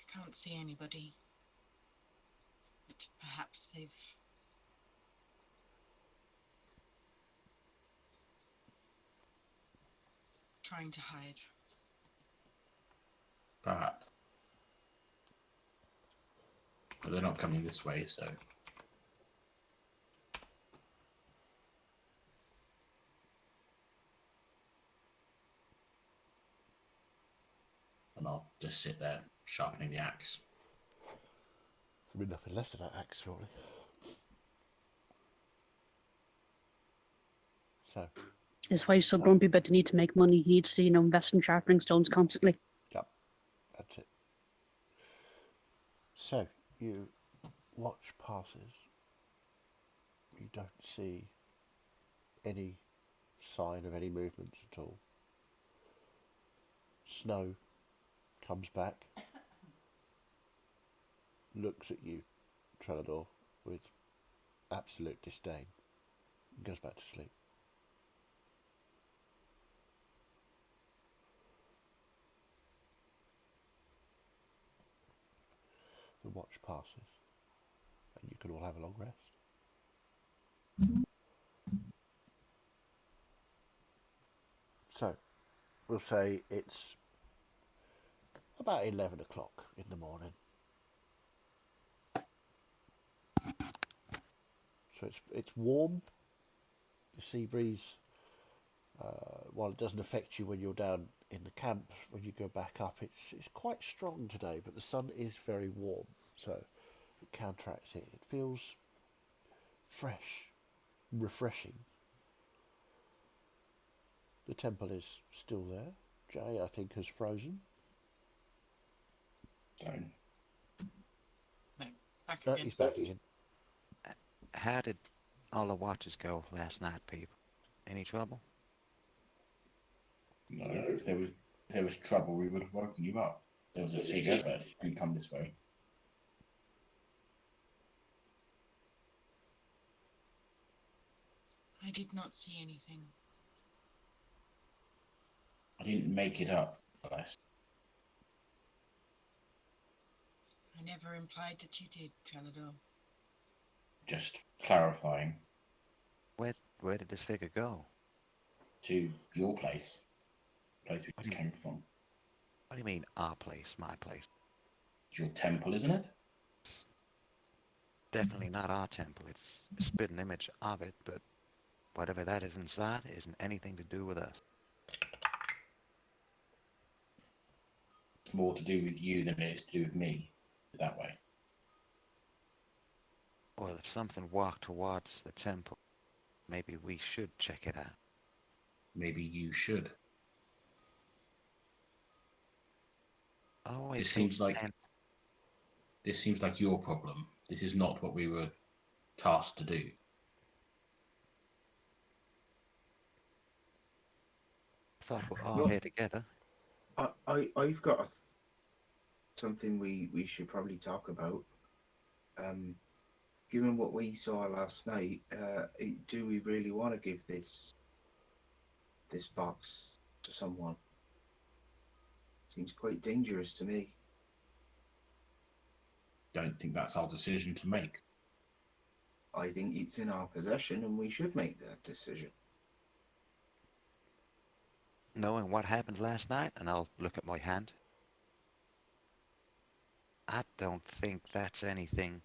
I can't see anybody. But perhaps they've. Trying to hide. Perhaps. But they're not coming this way, so. And I'll just sit there sharpening the axe. There'll be nothing left of that axe, surely. So, His wife's so grumpy but they need to make money. He needs to, invest in sharpening stones constantly. yep, that's it. So, you watch passes. You don't see any sign of any movements at all. Snow comes back, looks at you, Trelador, with absolute disdain, and goes back to sleep. The watch passes, and you can all have a long rest. So, we'll say it's about 11 o'clock in the morning. So it's warm. The sea breeze, while it doesn't affect you when you're down in the camp when you go back up. It's quite strong today, but the sun is very warm, so it counteracts it. It feels fresh, refreshing. The temple is still there. Jay, I think, has frozen. Don't. No, back No, again. he's back again. How did all the watches go last night, people? Any trouble? No, if there was trouble, we would have woken you up. There was a figure, but it didn't come this way. I did not see anything. I didn't make it up, Celeste. I never implied that you did, Trellador. Just clarifying. Where did this figure go? To your place. Place we came from. What do you mean, our place, my place? It's your temple, isn't it? Definitely not our temple. It's a spitting image of it, but whatever that is inside isn't anything to do with us. It's more to do with you than it is to do with me. That way. Well, if something walked towards the temple, maybe we should check it out. Maybe you should. Always This seems like sense. this seems like your problem. This is not what we were tasked to do. Thought we're all Well, here together. I've got something we should probably talk about. Given what we saw last night, do we really want to give this box to someone? Seems quite dangerous to me. Don't think that's our decision to make. I think it's in our possession and we should make that decision. Knowing what happened last night, and I'll look at my hand, I don't think that's anything.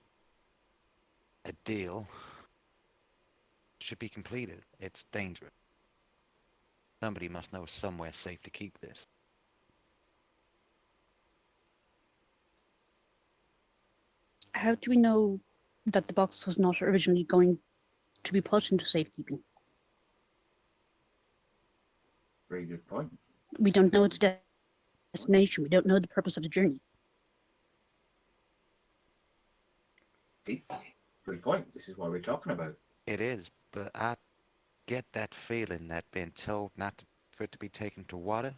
A deal should be completed. It's dangerous. Somebody must know somewhere safe to keep this. How do we know that the box was not originally going to be put into safekeeping? Very good point. We don't know its destination. We don't know the purpose of the journey. See, good point. This is what we're talking about. It is, but I get that feeling that being told for it to be taken to water,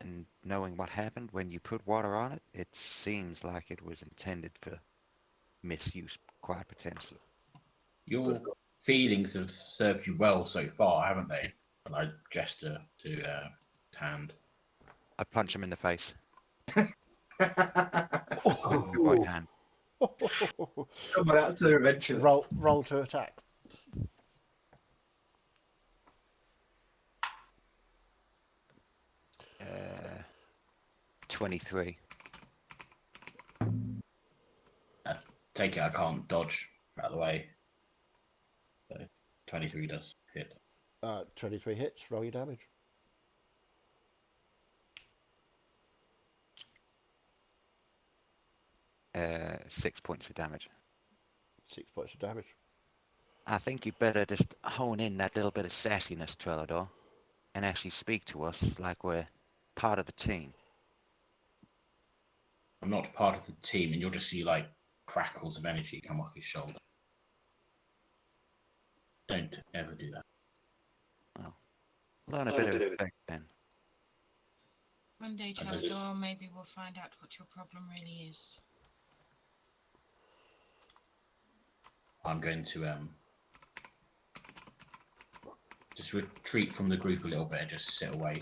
and knowing what happened when you put water on it, it seems like it was intended for misuse, quite potentially. Your feelings have served you well so far, haven't they? And I gesture to Tand. I punch him in the face. Oh, With my right hand. come on, answer eventually. Roll to attack. 23. Take it, I can't dodge out of the way. So 23 does hit. 23 hits. Roll your damage. Uh, 6 points of damage. 6 points of damage. I think you better just hone in that little bit of sassiness, Trellador, and actually speak to us like we're part of the team. I'm not part of the team, and you'll just see like crackles of energy come off his shoulder. Don't ever do that. Learn a bit of respect then. One day, As I said- Trellador, maybe we'll find out what your problem really is. I'm going to just retreat from the group a little bit and just sit away.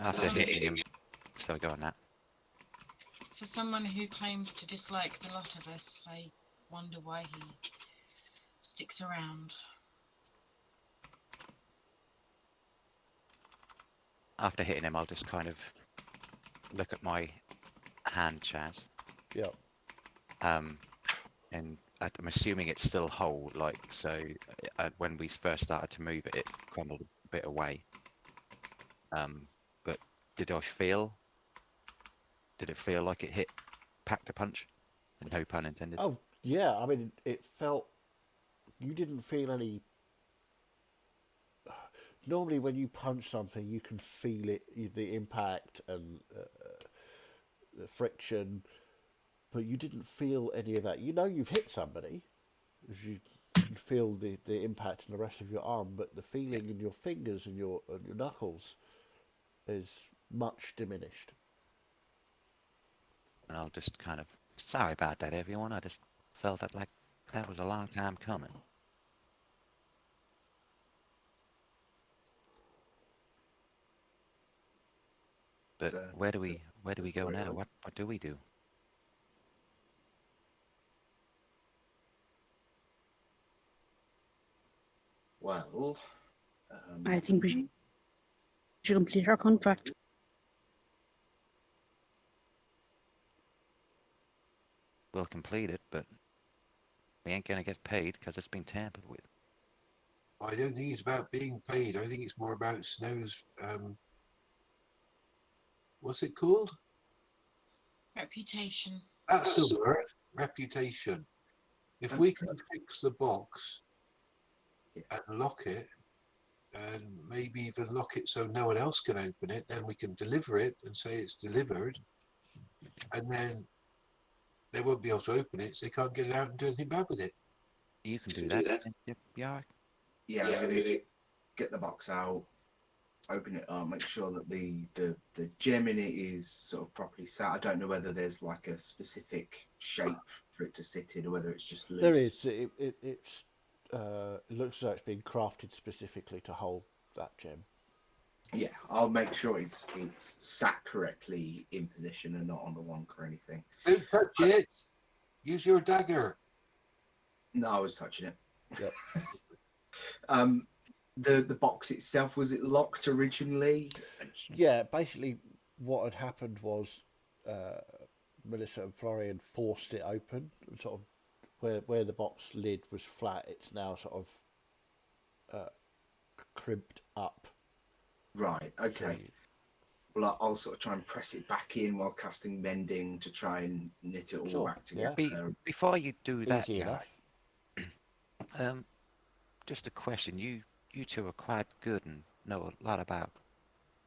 After hitting him. So go on that. For someone who claims to dislike the lot of us, I wonder why he sticks around. After hitting him, I'll just kind of look at my hand, Chaz. Yep. And I'm assuming it's still whole, like, so when we first started to move it, it crumbled a bit away. But did it feel like it packed a punch? No pun intended. Oh, yeah. I mean, it felt. You didn't feel any. Normally, when you punch something, you can feel it, the impact and the friction, but you didn't feel any of that. You know you've hit somebody, as you can feel the impact in the rest of your arm, but the feeling in your fingers and your knuckles is much diminished. And I'll just kind of, sorry about that, everyone. I just felt that was a long time coming. But where do we go now? What do we do? Well, I think we should complete our contract. We'll complete it, but we ain't gonna get paid because it's been tampered with. I don't think it's about being paid. I think it's more about Snow's. What's it called? Reputation. That's the word. Reputation. If we can fix the box and lock it, and maybe even lock it so no one else can open it, then we can deliver it and say it's delivered, and then they won't be able to open it, so they can't get it out and do anything bad with it. You can do that. Yeah. yeah, I'm gonna get the box out, open it up, make sure that the gem in it is sort of properly sat. I don't know whether there's like a specific shape for it to sit in, or whether it's just loose. There is. It looks as though it's been crafted specifically to hold that gem. Yeah, I'll make sure it's sat correctly in position and not on the wonk or anything. Don't touch it. Use your dagger. No, I was touching it. Yep. The box itself, was it locked originally? Yeah, basically what had happened was Melissa and Florian forced it open, and sort of where the box lid was flat, it's now sort of crimped up. Right, okay. Well, I'll sort of try and press it back in while casting Mending to try and knit it all back together. Before you do that, Easy enough. Just a question. You two are quite good and know a lot about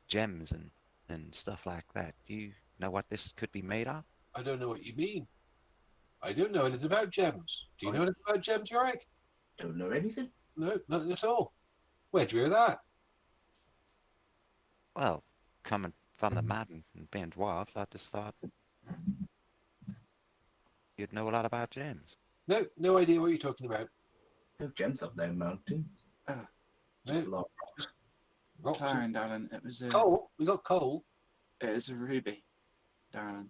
gems and stuff like that. Do you know what this could be made of? I don't know what you mean. I don't know anything about gems. Do you know anything about gems, Yorick? Don't know anything. No, nothing at all. Where'd you hear that? Well, coming from the mountain and being dwarves, I just thought you'd know a lot about gems. No, no idea what you're talking about. No gems up there in mountains. Just a lot of rocks. Clarence, darling, it was a coal. We got coal. It was a ruby, darling.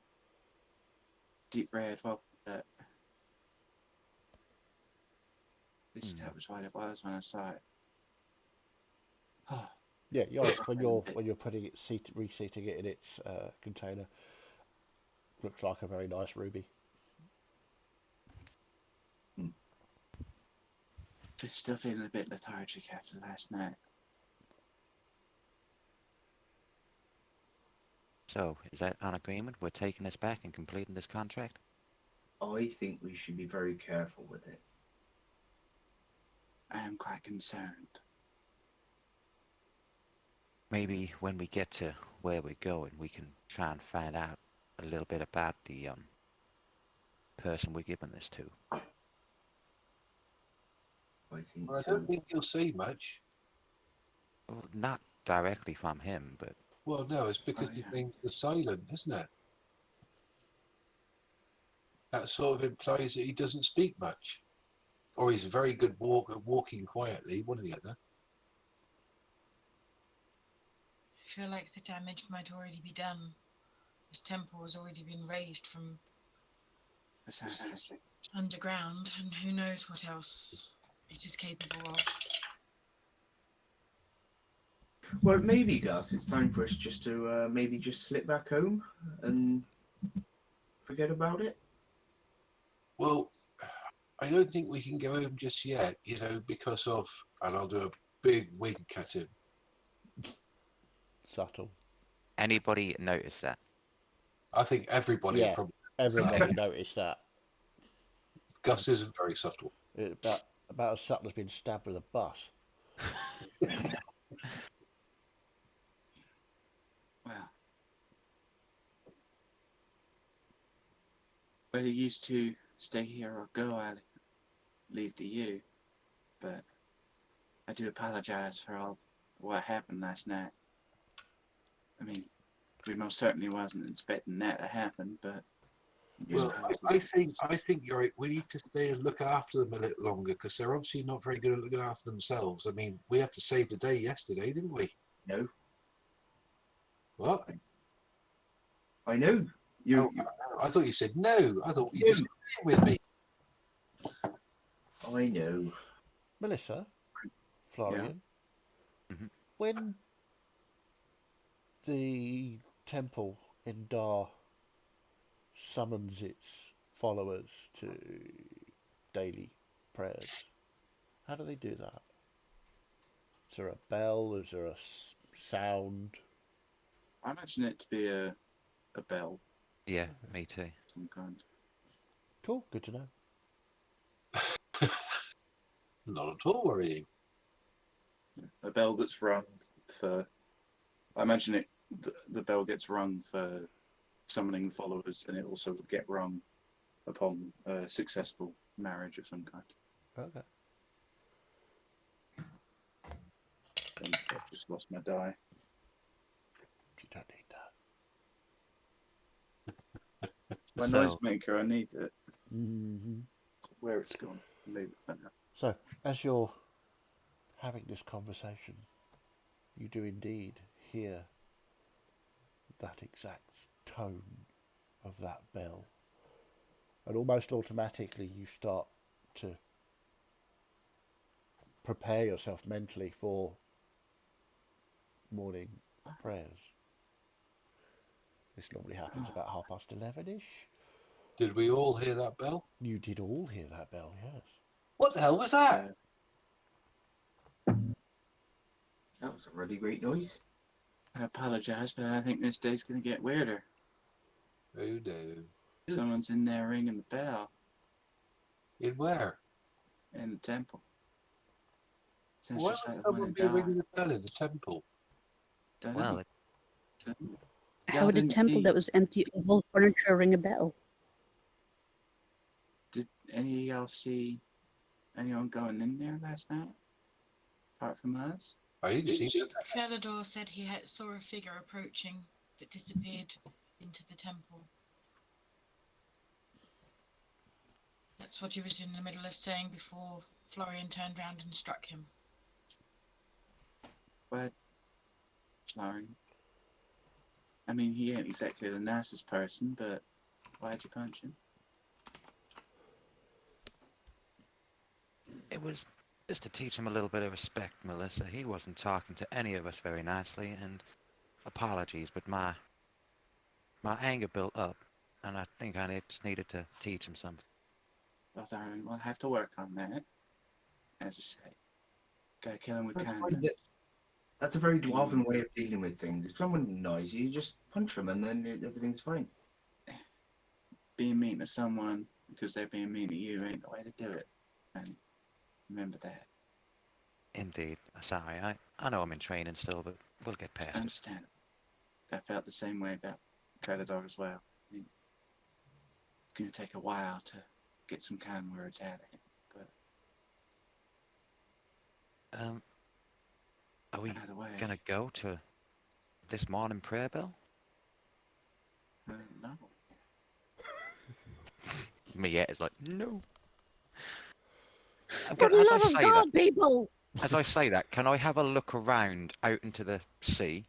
Deep red. Well, at least that was what it was when I saw it. Yeah, when you're putting it reseating it in its container, looks like a very nice ruby. Still feeling a bit lethargic after last night. So, is that an agreement? We're taking this back and completing this contract? I think we should be very careful with it. I am quite concerned. Maybe when we get to where we're going, we can try and find out a little bit about the person we're giving this to. I think I so. don't think you'll see much. Well, not directly from him, but... Well, no, it's because he's being silent, isn't it? That sort of implies that he doesn't speak much. Or he's very good at walking quietly, one or the other. I feel like the damage might already be done. This temple has already been raised from underground, and who knows what else it is capable of. Well, maybe, Gus, it's time for us just to maybe just slip back home and forget about it. Well, I don't think we can go home just yet, because of, and I'll do a big wink at him. Subtle. Anybody notice that? I think everybody Yeah, probably. everybody noticed that. Gus isn't very subtle. About as subtle as being stabbed with a bus. Well, whether you used to stay here or go, I'll leave to you. But I do apologize for all what happened last night. I mean, we most certainly wasn't expecting that to happen, but Well, I think you're right. We need to stay and look after them a little longer because they're obviously not very good at looking after themselves. I mean, we had to save the day yesterday, didn't we? No, What? I know. I thought you said no. I thought you just agreed with me. I know. Melissa, Florian, Mhm. when the temple in Dar summons its followers to daily prayers, how do they do that? Is there a bell? Is there a sound? I imagine it to be a bell Yeah, me too. of some kind. Cool, good to know. Not at all worrying. A bell that's rung for. I imagine it. The bell gets rung for summoning followers, and it also would get rung upon a successful marriage of some kind. Okay. And I've just lost my die. You don't need that. It's my So- noise maker. I need it. Mm-hmm. Where it's gone. Leave it for now. So, as you're having this conversation, you do indeed hear that exact tone of that bell. And almost automatically you start to prepare yourself mentally for morning prayers. This normally happens about 11:30ish. Did we all hear that bell? You did all hear that bell, yes. What the hell was that? That was a really great noise. I apologize, but I think this day's going to get weirder. Oh no. Someone's in there ringing the bell In where? in the temple. Sounds Why just would like someone one be ringing the bell in the temple? Well, How would a temple that was empty of all furniture ring a bell? Did any of y'all see anyone going in there last night? Apart from us? I didn't see it. Felidor said he saw a figure approaching that disappeared into the temple. That's what he was in the middle of saying before Florian turned round and struck him. What? Florian? I mean, he ain't exactly the nicest person, but why'd you punch him? it was just to teach him a little bit of respect, Melissa. He wasn't talking to any of us very nicely, and apologies, but my anger built up, and I think I just needed to teach him something. Well, darling, we'll have to work on that. As you say, gotta kill him with That's fine, kindness. That's a very dwarven way of dealing with things. If someone annoys you, you just punch them and then everything's fine. Being mean to someone because they're being mean to you ain't the way to do it. And remember that. Indeed. Sorry, I know I'm in training still, but we'll get It's past it. understandable. I felt the same way about Predator as well. I mean, it's gonna take a while to get some kind words out of him, but Are we either way, gonna go to this morning prayer bell? no. Me, yeah, it's like, no. For the As I love of say God, that, people! as I say that, can I have a look around out into the sea,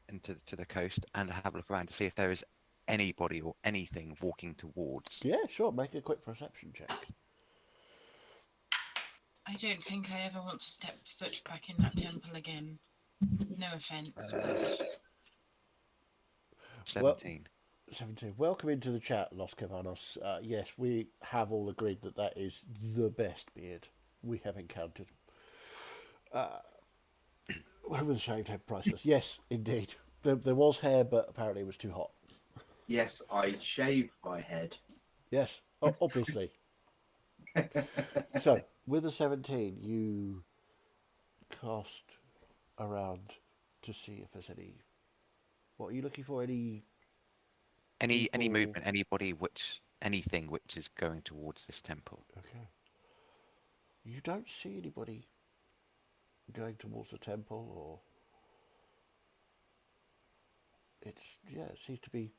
into to the coast, and have a look around to see if there is anybody or anything walking towards? Yeah, sure, make a quick perception check. I don't think I ever want to step foot back in that temple again. No offence, but 17. 17. Welcome into the chat, Los Cavanos. Yes, we have all agreed that that is the best beard we have encountered. With a shaved head, priceless. Yes, indeed. There was hair, but apparently it was too hot. Yes, I shaved my head. Yes, obviously. So, with a 17, you cast around to see if there's any. What are you looking for? Any Any people? movement, anything which is going towards this temple. Okay. You don't see anybody going towards the temple, or it seems to be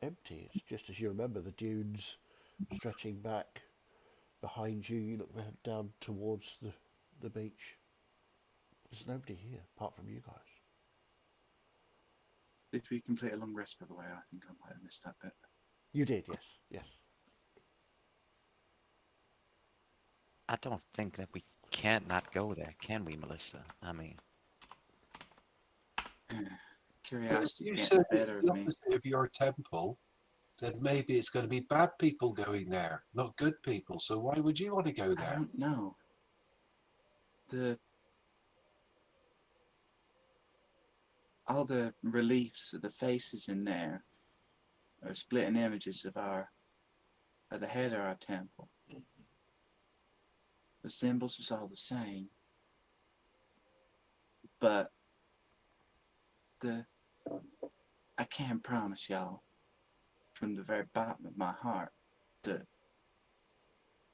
empty. It's just as you remember, the dunes stretching back behind you. You look down towards the beach. There's nobody here apart from you guys. Did we complete a long rest, by the way? I think I might have missed that bit. You did, yes, yes. I don't think that we can't not go there, can we, Melissa? I mean, Curiosity's You getting said the it's better the of me. opposite of your temple, then maybe it's going to be bad people going there, not good people. So why would you want to go I there? don't know. All the reliefs of the faces in there are splitting images of the head of our temple. The symbols was all the same, but I can't promise y'all from the very bottom of my heart that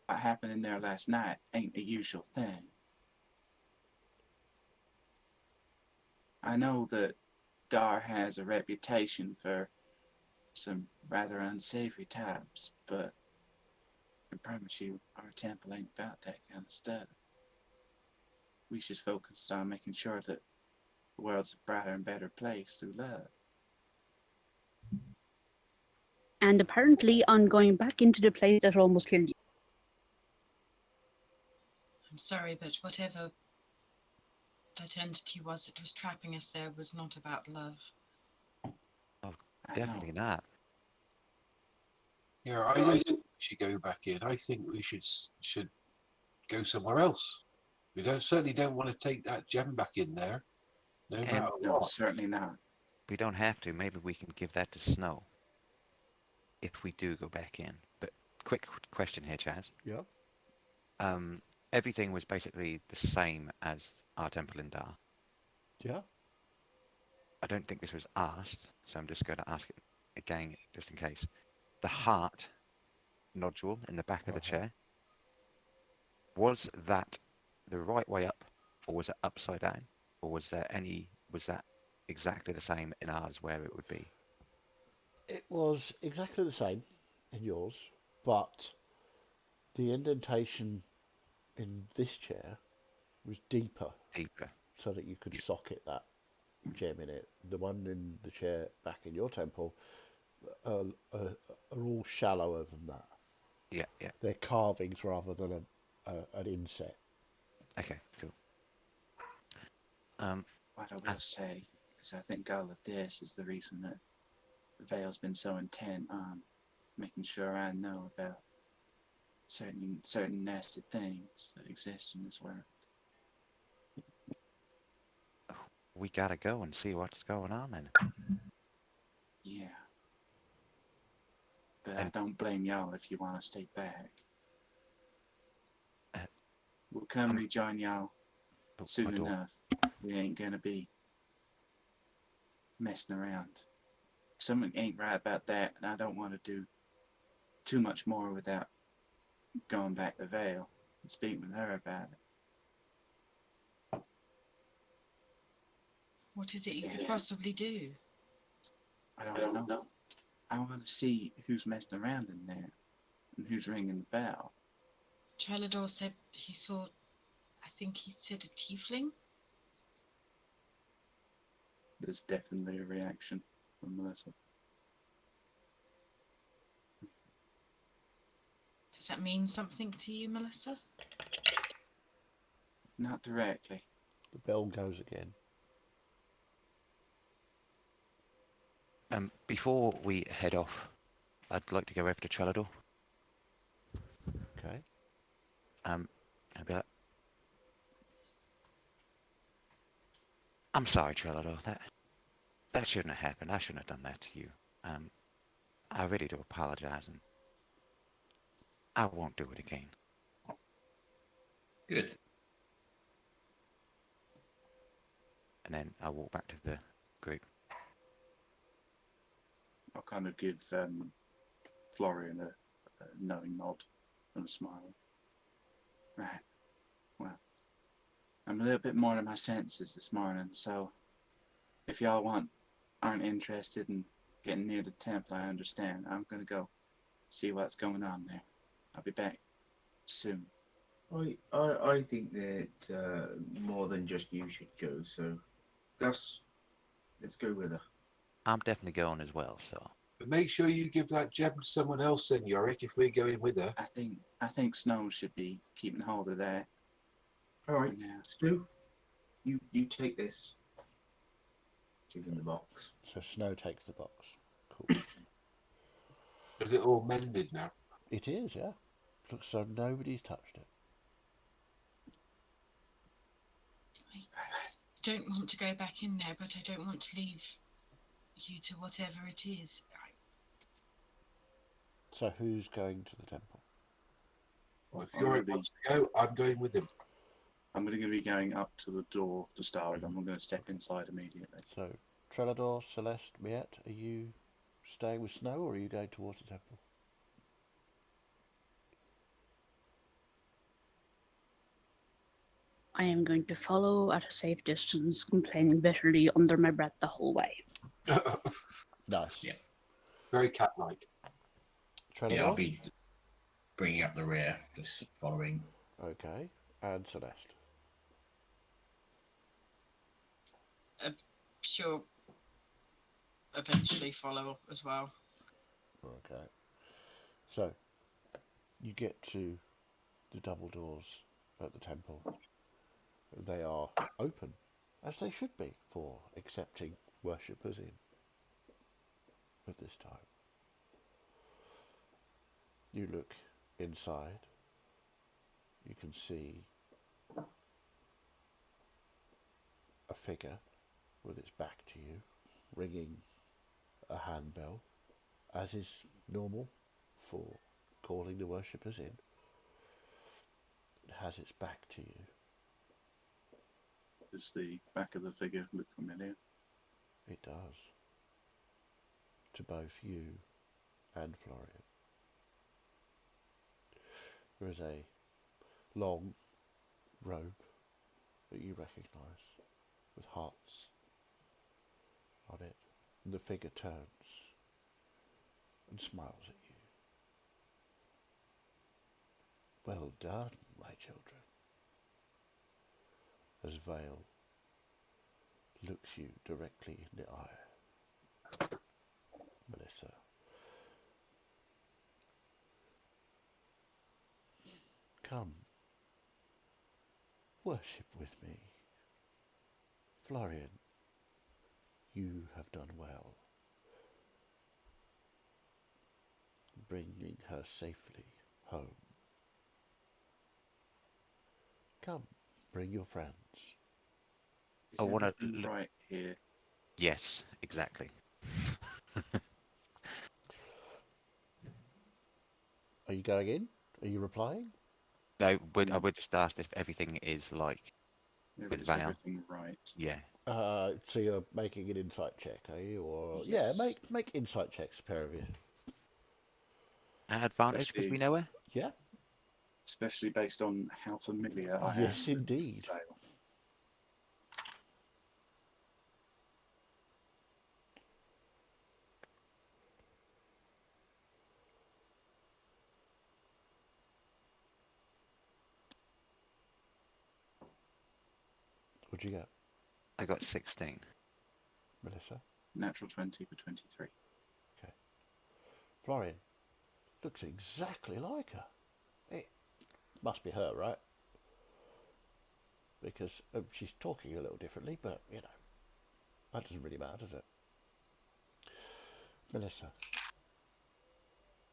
what happened in there last night ain't a usual thing. I know that Dar has a reputation for some rather unsavory types, but I promise you, our temple ain't about that kind of stuff. We just focus on making sure that the world's a brighter and better place through love. And apparently on going back into the place that almost killed you. I'm sorry, but whatever that entity was that was trapping us there was not about love. I definitely know. not. Yeah, I don't think we should go back in. I think we should go somewhere else. We certainly don't want to take that gem back in there, no And matter No, what. certainly not. we don't have to. Maybe we can give that to Snow if we do go back in. But quick question here, Chaz. Yeah. Everything was basically the same as our temple in Dar. Yeah. I don't think this was asked, so I'm just going to ask it again, just in case. The heart nodule in the back of the chair, was that the right way up, or was it upside down, or was that exactly the same in ours where it would be? It was exactly the same in yours, but the indentation in this chair was deeper Deeper. so that you could Yeah. socket that gem in it. The one in the chair back in your temple are all shallower than that. Yeah, yeah. They're carvings rather than an inset. Okay, cool. What I will say, because I think all of this is the reason that Vale's been so intent on making sure I know about certain nasty things that exist in this world. We gotta go and see what's going on then. Yeah. But I And- don't blame y'all if you want to stay back. Uh, We'll come I'm- rejoin y'all But soon my daughter- enough. We ain't gonna be messing around. Something ain't right about that, and I don't want to do too much more without going back to Vale and speaking with her about it. What is it you could possibly do? I don't know. I want to see who's messing around in there and who's ringing the bell. Chalador said he saw, I think he said a tiefling? There's definitely a reaction from Melissa. Does that mean something to you, Melissa? Not directly. The bell goes again. Before we head off, I'd like to go over to Trellador. Okay. I'd be like, I'm sorry, Trellador. That shouldn't have happened. I shouldn't have done that to you. I really do apologize, and I won't do it again. Good. And then I'll walk back to the group. I'll kind of give Florian a knowing nod and a smile. Right. Well, I'm a little bit more in my senses this morning, so if y'all aren't interested in getting near the temple, I understand. I'm gonna go see what's going on there. I'll be back soon. I think that more than just you should go. So, Gus, let's go with her. I'm definitely going as well, so. But make sure you give that gem to someone else then, Yorick, if we're going with her. I think Snow should be keeping hold of that. All right, Yeah. Stu, you take this. Give him the box. So Snow takes the box. Cool. Is it all mended now? It is, yeah. Looks so nobody's touched it. I don't want to go back in there, but I don't want to leave you to whatever it is. So who's going to the temple? Well, if Yorick wants to go, I'm going with him. I'm going to be going up to the door to start with. I'm going to step inside immediately. So, Trellador, Celeste, Miette, are you staying with Snow or are you going towards the temple? I am going to follow at a safe distance, complaining bitterly under my breath the whole way. Nice. Yeah. Very cat-like. Trellador? Yeah, I'll be bringing up the rear, just following. Okay. And Celeste? Sure. Eventually follow as well. Okay. So, you get to the double doors at the temple. They are open, as they should be, for accepting worshippers in at this time. You look inside. You can see a figure with its back to you, ringing a handbell, as is normal for calling the worshippers in. It has its back to you. Does the back of the figure look familiar? It does. To both you and Florian. There is a long robe that you recognise with hearts on it. And the figure turns and smiles at you. Well done, my children. As Vale looks you directly in the eye. Melissa. Come. Worship with me. Florian, you have done well. Bringing her safely home. Come, bring your friends. Is I wanna everything right here? Yes, exactly. Are you going in? Are you replying? No, I would just ask if everything is like with Is Vale. everything right? Yeah. So you're making an insight check, are you? Or Yes. yeah, make insight checks, pair of you. At advantage because we know her. Yeah. Especially based on how familiar I am. Yes, indeed. Vale. What'd you get, I got 16. Melissa? Natural 20 for 23. Okay. Florian looks exactly like her. It must be her, right? Because she's talking a little differently, but, you know, that doesn't really matter, does it? Melissa,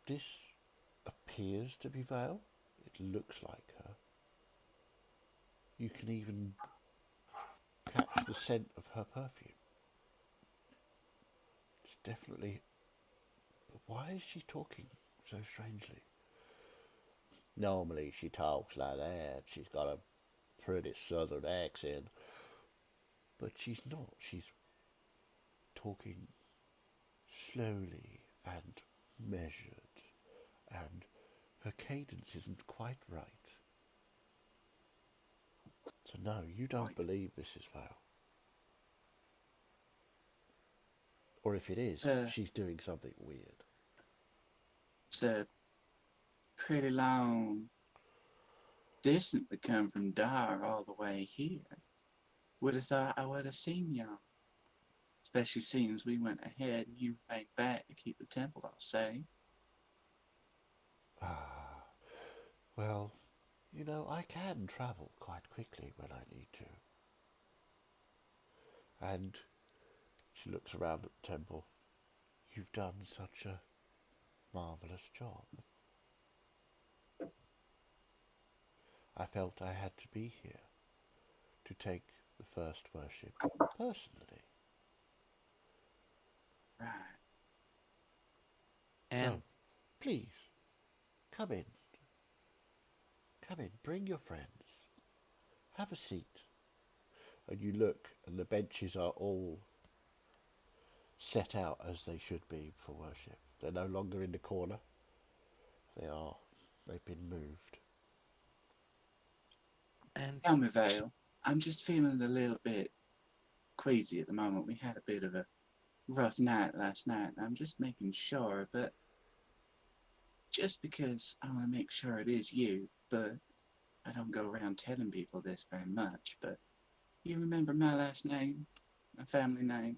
this appears to be Vale. It looks like her. You can even catch the scent of her perfume. It's definitely... But why is she talking so strangely? Normally she talks like that. She's got a pretty southern accent. But she's not. She's talking slowly and measured. And her cadence isn't quite right. So no, you don't believe Mrs. Vale. Or if it is, she's doing something weird. It's a pretty long distance to come from Dar all the way here. Would have thought I would have seen y'all. Especially seeing as we went ahead and you went back to keep the temple all safe. Ah, well, you know, I can travel quite quickly when I need to. And she looks around at the temple. You've done such a marvellous job. I felt I had to be here to take the first worship personally. Right. So, please, come in. Come in, bring your friends. Have a seat. And you look, and the benches are all set out as they should be for worship. They're no longer in the corner. They've been moved. And Tell me, Vale, I'm just feeling a little bit queasy at the moment. We had a bit of a rough night last night, and I'm just making sure, but just because I want to make sure it is you, but I don't go around telling people this very much, but you remember my last name, my family name?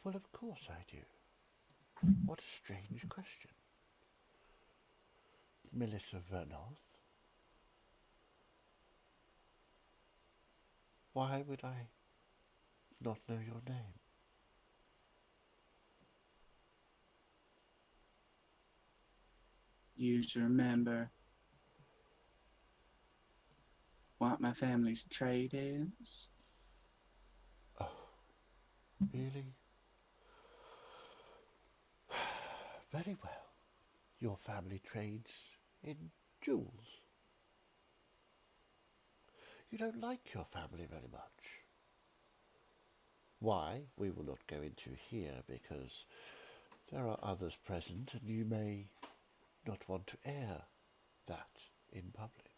Well, of course I do. What a strange question. Melissa Vernoth? Why would I not know your name? You to remember what my family's trade is? Oh, really? Very well. Your family trades in jewels. You don't like your family very much. Why, we will not go into here because there are others present and you may not want to air that in public.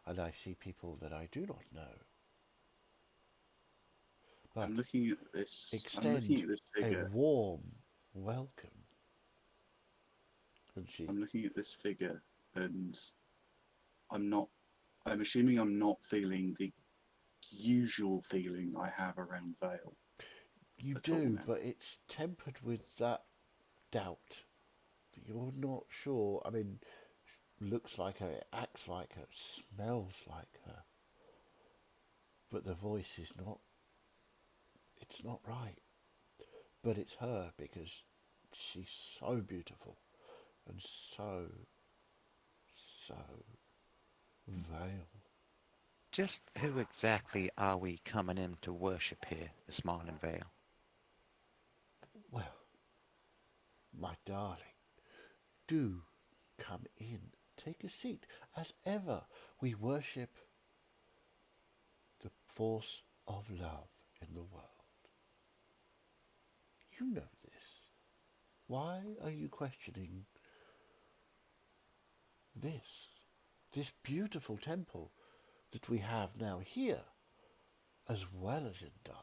And I see people that I do not know. But I'm looking at this. extend a Figure. warm welcome. And she, I'm looking at this figure, and I'm assuming I'm not feeling the usual feeling I have around Vale. you at all do, now. but it's tempered with that doubt. You're not sure. I mean, looks like her, acts like her, smells like her. But the voice is not, it's not right. But it's her because she's so beautiful and so Vale. just who exactly are we coming in to worship here, the Smiling Vale? Well, my darling, do come in, take a seat. As ever, we worship the force of love in the world. You know this. Why are you questioning this beautiful temple that we have now here, as well as in Dar?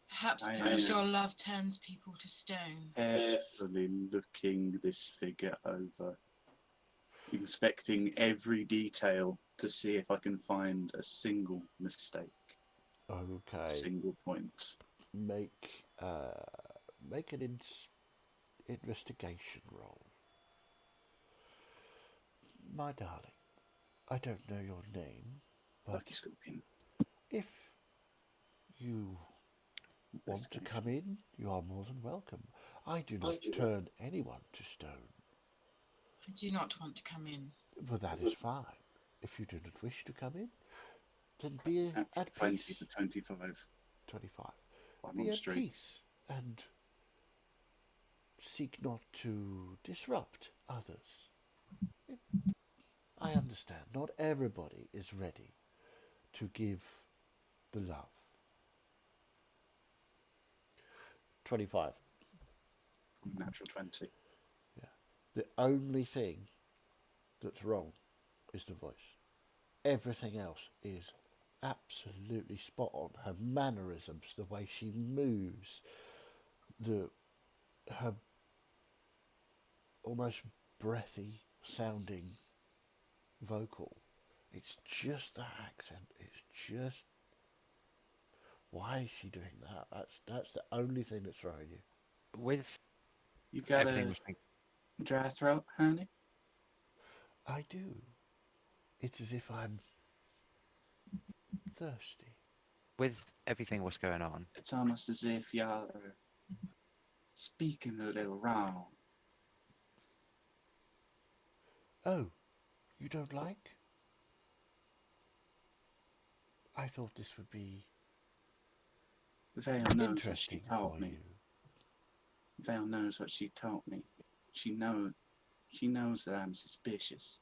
Perhaps I because am- your love turns people to stone. Carefully looking this figure over, inspecting every detail to see if I can find a single mistake, a Okay, single point. make an investigation roll. My darling, I don't know your name, but Lucky Scorpion. if you want to come in, you are more than welcome. I do not turn anyone to stone. I do not want to come in. Well, that is fine. If you do not wish to come in, then be at 20 peace. to 25. 25. I'm Be on at street. peace and seek not to disrupt others. I understand. Not everybody is ready to give the love. 25. Natural 20. Yeah. The only thing that's wrong is the voice. Everything else is absolutely spot on. Her mannerisms, the way she moves, her almost breathy sounding vocal. It's just the accent. It's just, why is she doing that? That's the only thing that's throwing you. With You got everything a was being, dry throat, honey? I do. It's as if I'm thirsty. with everything what's going on, It's almost as if y'all are speaking a little wrong. Oh, you don't like? I thought this would be Vale knows what she interesting taught for me. you. Vale knows what she taught me. She knows that I'm suspicious.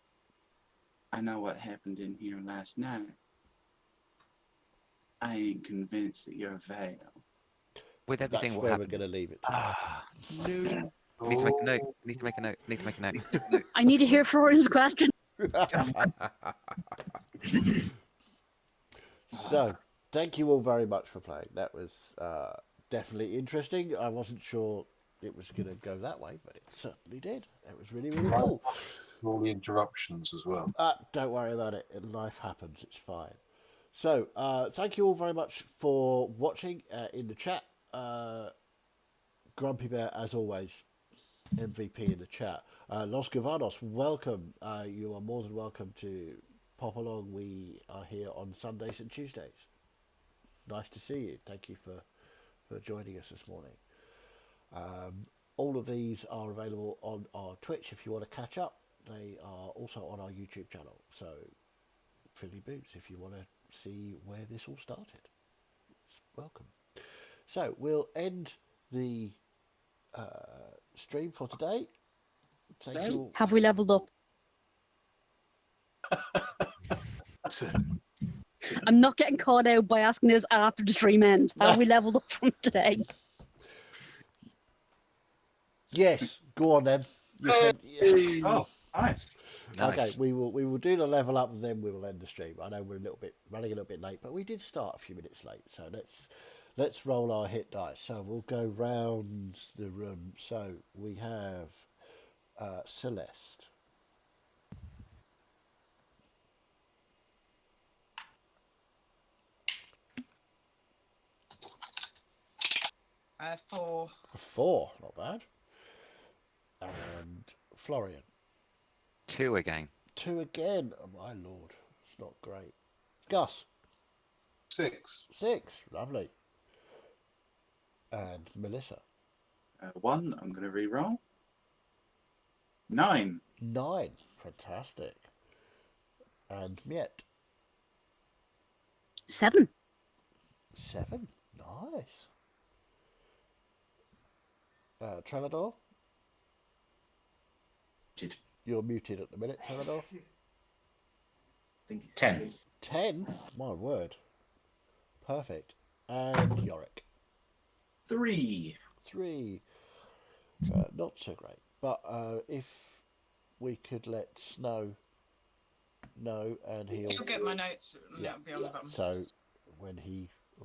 I know what happened in here last night. I ain't convinced that you're Vale. with everything That's what where happened. we're going to leave it. No. Need to make a note. Need to make a note. Need to make a note. I need to hear Florian's question. So, thank you all very much for playing. That was definitely interesting. I wasn't sure it was going to go that way, but it certainly did. It was really, really cool. All the interruptions as well. Don't worry about it. Life happens. It's fine. So, thank you all very much for watching in the chat. Grumpy Bear, as always, MVP in the chat. Los Gavados, welcome. You are more than welcome to pop along. We are here on Sundays and Tuesdays. Nice to see you. Thank you for joining us this morning. All of these are available on our Twitch if you want to catch up. They are also on our YouTube channel. So, Philly Boots, if you want to see where this all started, welcome. So, we'll end the stream for today. Thank you. Have we leveled up? I'm not getting caught out by asking this after the stream ends. Have we leveled up from today? Yes, go on then. You can, yes. Oh, nice. Okay, we will do the level up and then we will end the stream. I know we're running a little bit late, but we did start a few minutes late, so let's roll our hit dice. So we'll go round the room. So we have Celeste. Four. A 4, not bad. And Florian. 2 again. 2 again. Oh, my lord, it's not great. Gus. 6. 6, lovely. And Melissa. 1, I'm going to re-roll. 9. 9, fantastic. And Miet. 7. 7, nice. Trellador. Muted. You're muted at the minute, Trellador. I think it's 10. 10, my word. Perfect. And Yorick. 3. 3. Not so great. But if we could let Snow know, and You'll get my notes. And Yeah. that'll be on the bottom. So when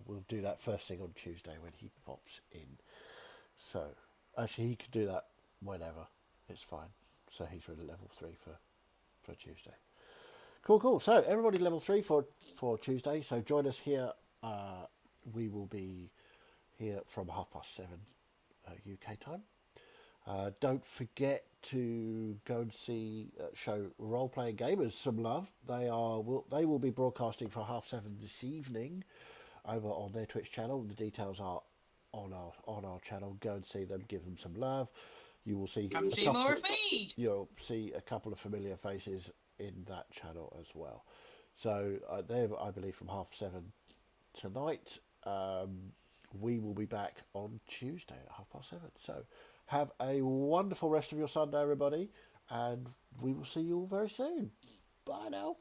we'll do that first thing on Tuesday when he pops in. So actually he could do that whenever. It's fine. So he's really level 3 for Tuesday. Cool. So everybody level 3 for Tuesday. So join us here. We will be here from 7:30 UK time. Don't forget to go and show Role Playing Gamers some love. They will be broadcasting for 7:30 this evening over on their Twitch channel. The details are on our channel. Go and see them, give them some love. You will see Come see more of me. You'll see a couple of familiar faces in that channel as well. So they're, I believe, from 7:30 tonight. We will be back on Tuesday at 7:30. So have a wonderful rest of your Sunday, everybody, and we will see you all very soon. Bye now.